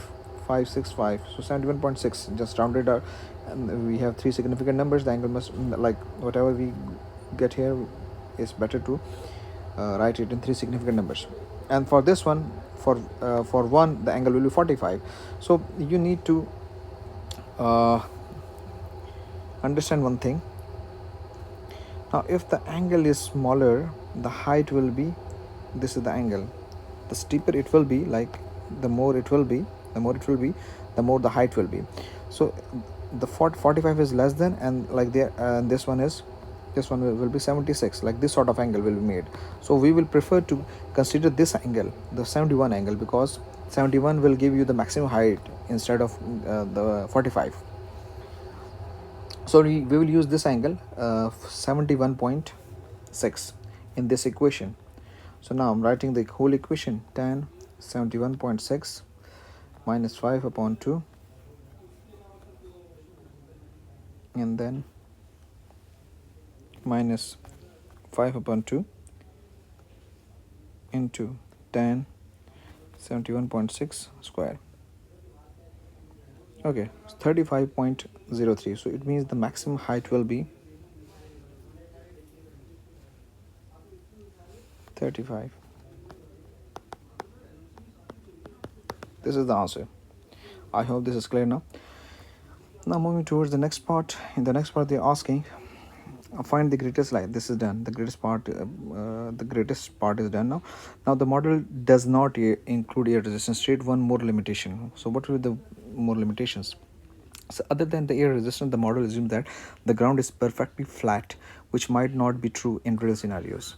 so 71.6, just rounded out, and we have three significant numbers. The angle must, like whatever we get here, is better to write it in three significant numbers. And for this one, for one, the angle will be 45. So you need to understand one thing. Now if the angle is smaller, the height will be, this is the angle, the steeper it will be, like the more it will be, the more the height will be. So the 45 is less than, and like there, this one will be 76, like this sort of angle will be made. So we will prefer to consider this angle, the 71 angle, because 71 will give you the maximum height instead of the 45. So we will use this angle, 71.6 in this equation. So now I'm writing the whole equation: tan 71.6 minus 5 upon 2, and then minus 5 upon 2 into tan 71.6 square. Okay, 35.03. So it means the maximum height will be 35. This is the answer. I hope this is clear now. Now moving towards the next part. In the next part they are asking, find the greatest line. This is done. The greatest part is done now. Now the model does not include air resistance. State one more limitation. So what will be the more limitations? So other than the air resistance, the model assumes that the ground is perfectly flat, which might not be true in real scenarios.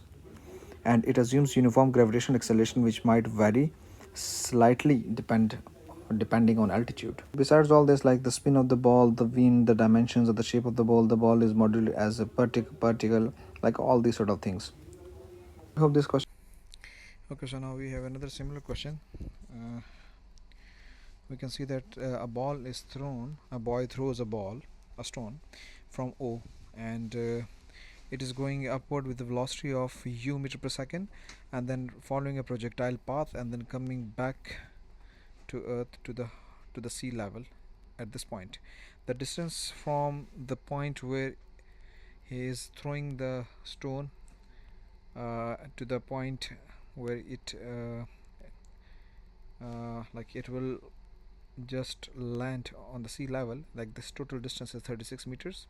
And it assumes uniform gravitational acceleration, which might vary slightly depending on altitude. Besides all this, like the spin of the ball, the wind, the dimensions of the shape of the ball is modeled as a particle, like all these sort of things. I hope this question. Okay, so now we have another similar question. uh, we can see that a ball is thrown, a boy throws a stone from O, and it is going upward with the velocity of u meter per second, and then following a projectile path, and then coming back to earth to the sea level at this point. The distance from the point where he is throwing the stone to the point where like it will just land on the sea level, like this total distance is 36 meters,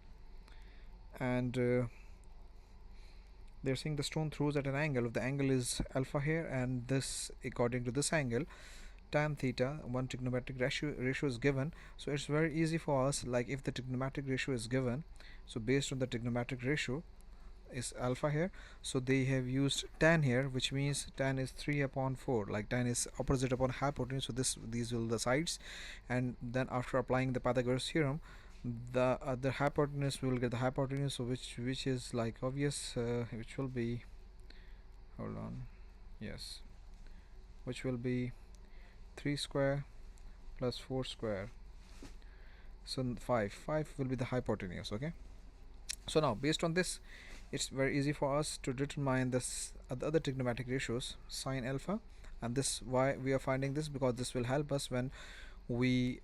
and they're saying the stone throws at an angle. If the angle is alpha here, and this according to this angle tan theta, one trigonometric ratio is given. So it's very easy for us, like if the trigonometric ratio is given, so based on the trigonometric ratio is alpha here, so they have used tan here, which means tan is 3 upon 4, like tan is opposite upon hypotenuse, so these will the sides, and then after applying the Pythagoras theorem, the other hypotenuse, we will get the hypotenuse, so which is like obvious, which will be, hold on, yes, which will be 3 square plus 4 square, so 5 will be the hypotenuse. Okay, so now based on this, it's very easy for us to determine this the other trigonometric ratios, sine alpha, and this, why we are finding this, because this will help us when we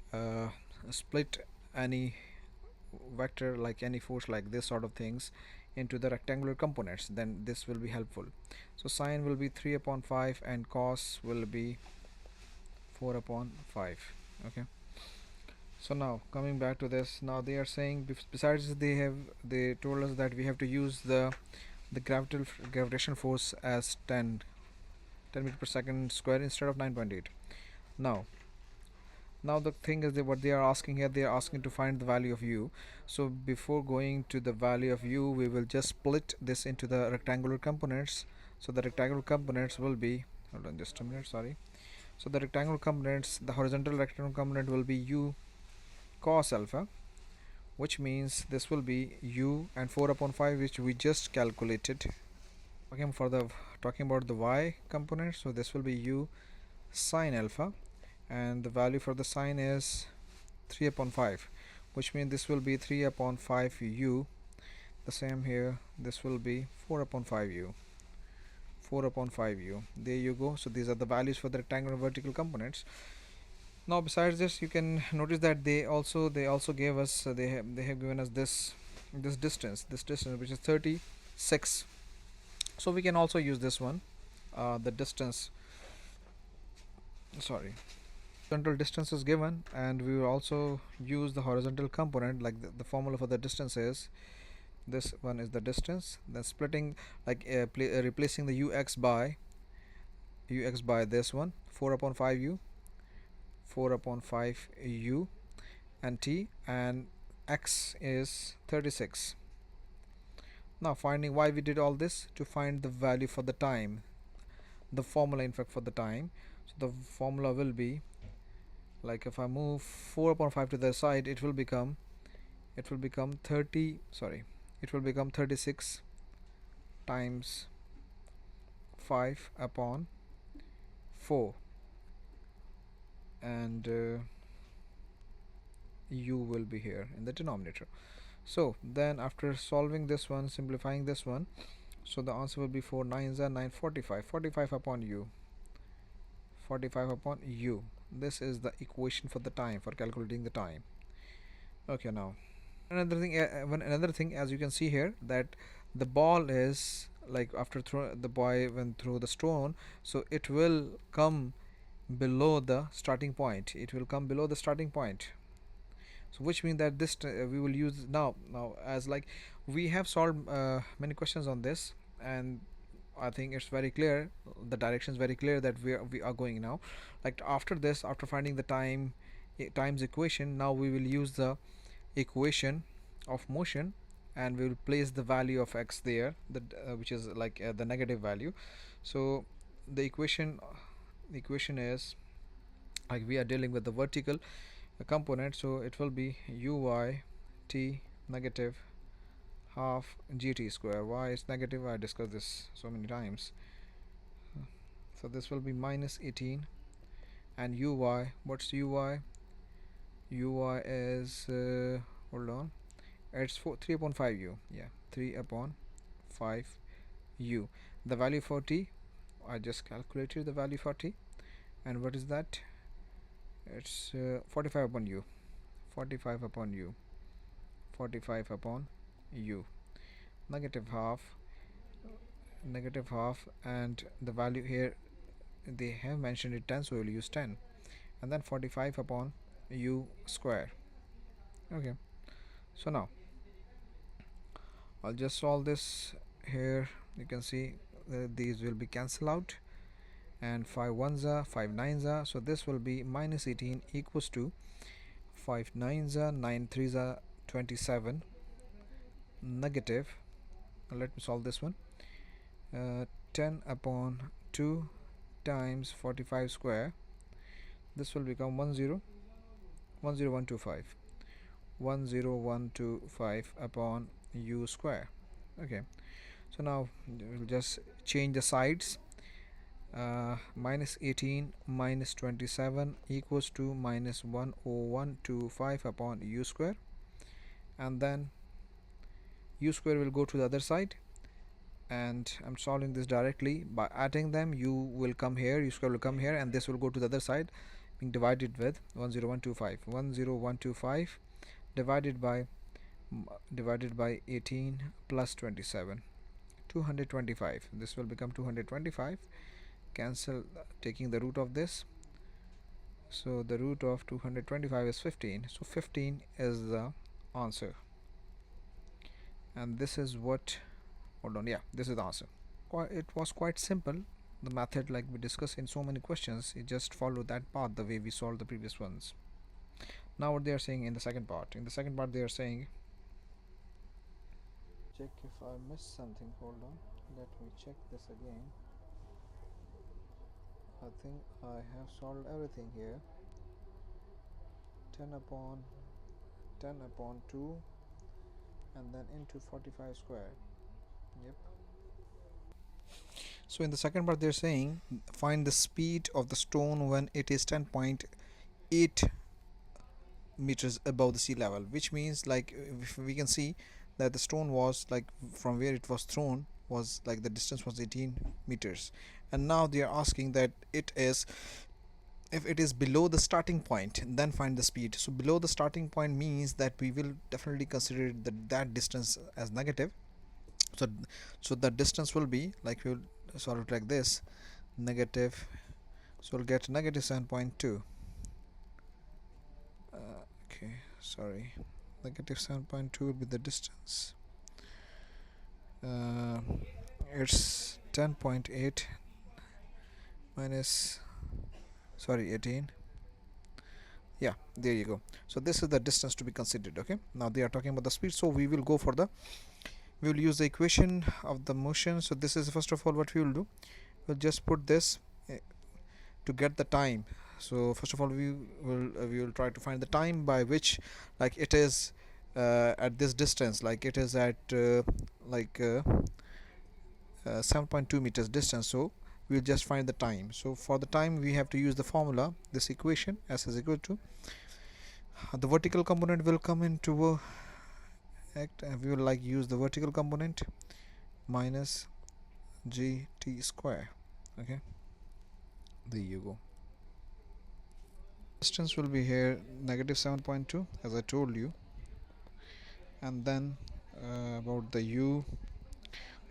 split any vector, like any force, like this sort of things, into the rectangular components, then this will be helpful. So sine will be 3 upon 5 and cos will be 4 upon 5. Okay, so now coming back to this, now they are saying besides they told us that we have to use the gravitational force as 10 meter per second square instead of 9.8. now now the thing is that what they are asking here, they are asking to find the value of u. So before going to the value of u, we will just split this into the rectangular components. So the rectangular components will be, hold on just a minute, sorry. So the rectangular components, the horizontal rectangular component will be u cos alpha, which means this will be u and 4 upon 5, which we just calculated. Talking about the y component, so this will be u sine alpha, and the value for the sine is 3 upon 5, which means this will be 3 upon 5 u. The same here, this will be 4 upon 5 u, 4 upon 5 u. There you go. So these are the values for the rectangular vertical components. Now besides this, you can notice that they also gave us, they have given us this distance, which is 36. So we can also use this one, the distance, sorry, horizontal distance is given, and we will also use the horizontal component, like the formula for the distance is, this one is the distance, then splitting, like replacing the ux by this one, 4 upon 5 u, 4 upon 5 u, and t, and x is 36. Now finding why we did all this, to find the value for the time, the formula in fact for the time. So the formula will be, like if I move 4 upon 5 to the side, it will become 30, sorry, it will become 36 times 5 upon 4, and u will be here in the denominator. So then after solving this one, simplifying this one, so the answer will be 4 9s are 9, 45 upon u, 45 upon u. This is the equation for the time, for calculating the time. Okay, now another thing, as you can see here, that the ball is, like after the boy went through the stone, so it will come below the starting point, so which means that this we will use now as, like, we have solved many questions on this, and I think it's very clear, the direction is very clear that we are going now. Like after this, after finding the time times equation. Now we will use the equation of motion, and we will place the value of x there, which is like the negative value. So the equation is, like, we are dealing with the vertical component, so it will be uy t negative half gt square. Why is negative? I discussed this so many times. So this will be minus 18, and uy, what's uy? Uy is hold on, it's 3 upon 5 u. Yeah, 3 upon 5 u. The value for t, I just calculated the value for t, and what is that? It's 45 upon u. 45 upon u. 45 upon u. Negative half, negative half, and the value here they have mentioned it 10, so we'll use 10, and then 45 upon u square. Okay, so now I'll just solve this. Here you can see these will be cancelled out, and 5 ones are 5 nines are, so this will be minus 18 equals to 5 nines are 9 threes are 27 negative, let me solve this one, 10 upon 2 times 45 square. This will become 10125 10125 upon u square. Okay, so now we'll just change the sides. Minus 18 minus 27 equals to minus 10125 upon u square, and then u square will go to the other side, and I'm solving this directly by adding them. U will come here, u square will come here, and this will go to the other side, being divided with 10125 divided by 18 plus 27, 225. This will become 225. Cancel taking the root of this, so the root of 225 is 15, so 15 is the answer. And this is what, hold on, yeah, this is the answer. It was quite simple, the method, like we discussed in so many questions. You just follow that path the way we solved the previous ones. Now what they are saying in the second part, they are saying, check if I missed something, hold on, let me check this again. I think I have solved everything here. 10 upon 2, and then into 45 square. Yep. So in the second part they're saying, find the speed of the stone when it is 10.8 meters above the sea level, which means, like, if we can see that the stone was, like, from where it was thrown was, like, the distance was 18 meters, and now they are asking that it is, if it is below the starting point, then find the speed. So below the starting point means that we will definitely consider that distance as negative. So the distance will be, like, we will solve it like this, negative, so we'll get negative 7.2. Okay, sorry, negative 7.2 will be the distance. It's 10.8 minus, sorry, 18. Yeah, there you go. So this is the distance to be considered. Okay, now they are talking about the speed, so we will use the equation of the motion. So this is, first of all, what we will do, we'll just put this to get the time. So first of all, we will try to find the time by which, like, it is at this distance, like it is at 7.2 meters distance. So we'll just find the time. So for the time we have to use the formula, this equation, s is equal to, the vertical component will come into act, and we will, like, use the vertical component minus gt square. Okay, there you go. Distance will be here negative 7.2, as I told you, and then about the u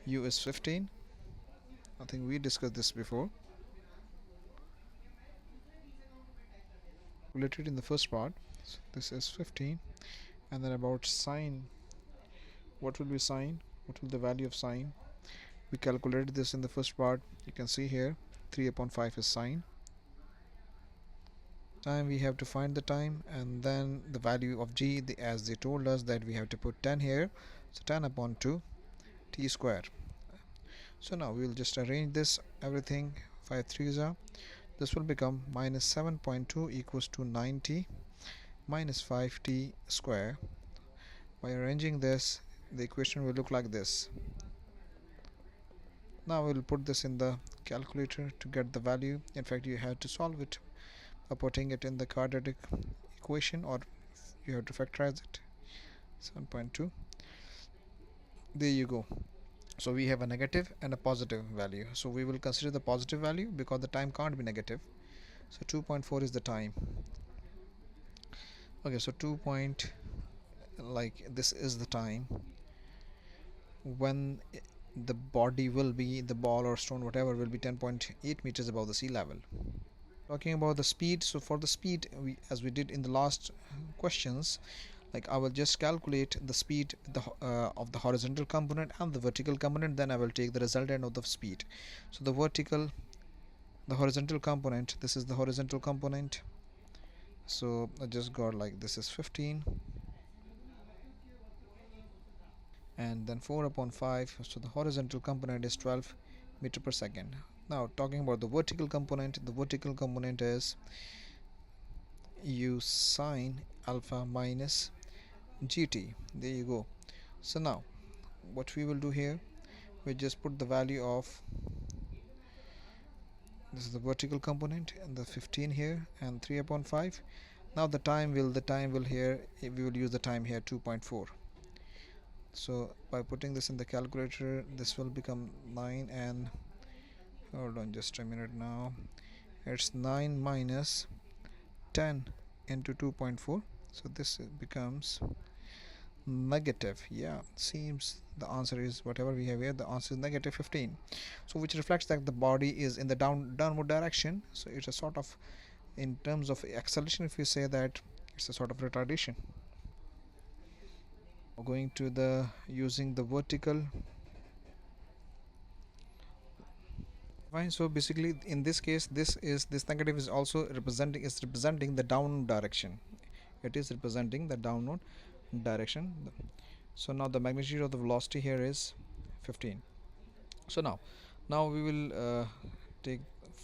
is 15. I think we discussed this before, related in the first part. So this is 15, and then about sine, what will be sine, what will the value of sine, we calculated this in the first part. You can see here 3 upon 5 is sine. time we have to find the time, and then the value of g, as they told us that we have to put 10 here, so 10 upon 2 t square. So now we will just arrange this everything. 5 3s are, this will become minus 7.2 equals to 90 minus 5t square. By arranging this, the equation will look like this. Now we will put this in the calculator to get the value. In fact, you have to solve it by putting it in the quadratic equation, or you have to factorize it. 7.2, there you go. So we have a negative and a positive value, so we will consider the positive value because the time can't be negative. So 2.4 is the time. Okay, so 2 point, like this is the time when the body will be, the ball or stone whatever, will be 10.8 meters above the sea level. Talking about the speed, so for the speed, as we did in the last questions, like I will just calculate the speed of the horizontal component and the vertical component, then I will take the resultant of the speed. So the horizontal component, this is the horizontal component, so I just got like this is 15, and then 4 upon 5, so the horizontal component is 12 meter per second. Now talking about the vertical component, the vertical component is u sine alpha minus gt. There you go. So now what we will do here, we just put the value of, this is the vertical component, and the 15 here, and 3 upon 5. Now the time will here, we will use the time here 2.4. So by putting this in the calculator, this will become 9, and hold on just a minute, now it's 9 minus 10 into 2.4, so this becomes negative, yeah, seems the answer is whatever we have here, the answer is negative 15. So which reflects that the body is in the downward direction, so it's a sort of, in terms of acceleration, if you say that, it's a sort of retardation. Going to the, using the vertical, fine. So basically in this case, this negative is also representing the downward direction, it is representing the downward direction. So now the magnitude of the velocity here is 15. So now we will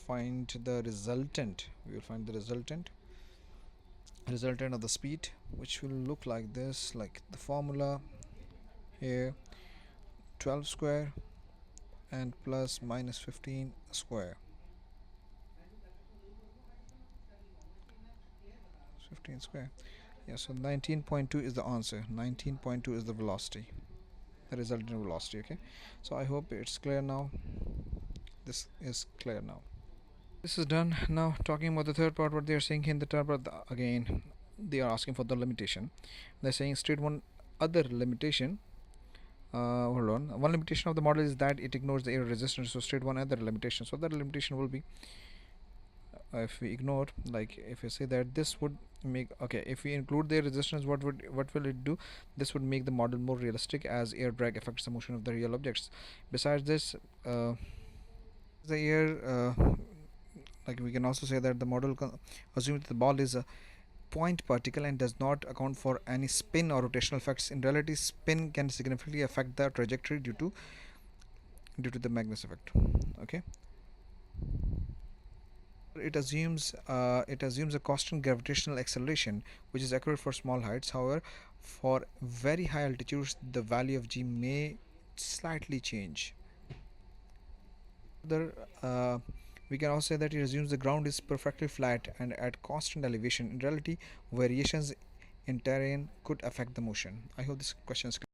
find the resultant, we will find the resultant of the speed, which will look like this, like the formula here, 12 square and plus minus 15 square, 15 square, yeah. So 19.2 is the answer, 19.2 is the velocity, the resultant velocity. Okay, so I hope it's clear now, this is clear now. This is done. Now talking about the third part, what they are saying in the third part, again they are asking for the limitation. They're saying state one other limitation. Hold on, one limitation of the model is that it ignores the air resistance, so state one other limitation. So that limitation will be, if we ignore, like if we say that this would make, okay, if we include the resistance, what will it do? This would make the model more realistic, as air drag affects the motion of the real objects. Besides this, the air, like we can also say that the model assumes that the ball is a point particle and does not account for any spin or rotational effects. In reality, spin can significantly affect the trajectory due to the Magnus effect. Okay, it assumes a constant gravitational acceleration, which is accurate for small heights. However, for very high altitudes, the value of g may slightly change. We can also say that it assumes the ground is perfectly flat and at constant elevation. In reality, variations in terrain could affect the motion. I hope this question is clear.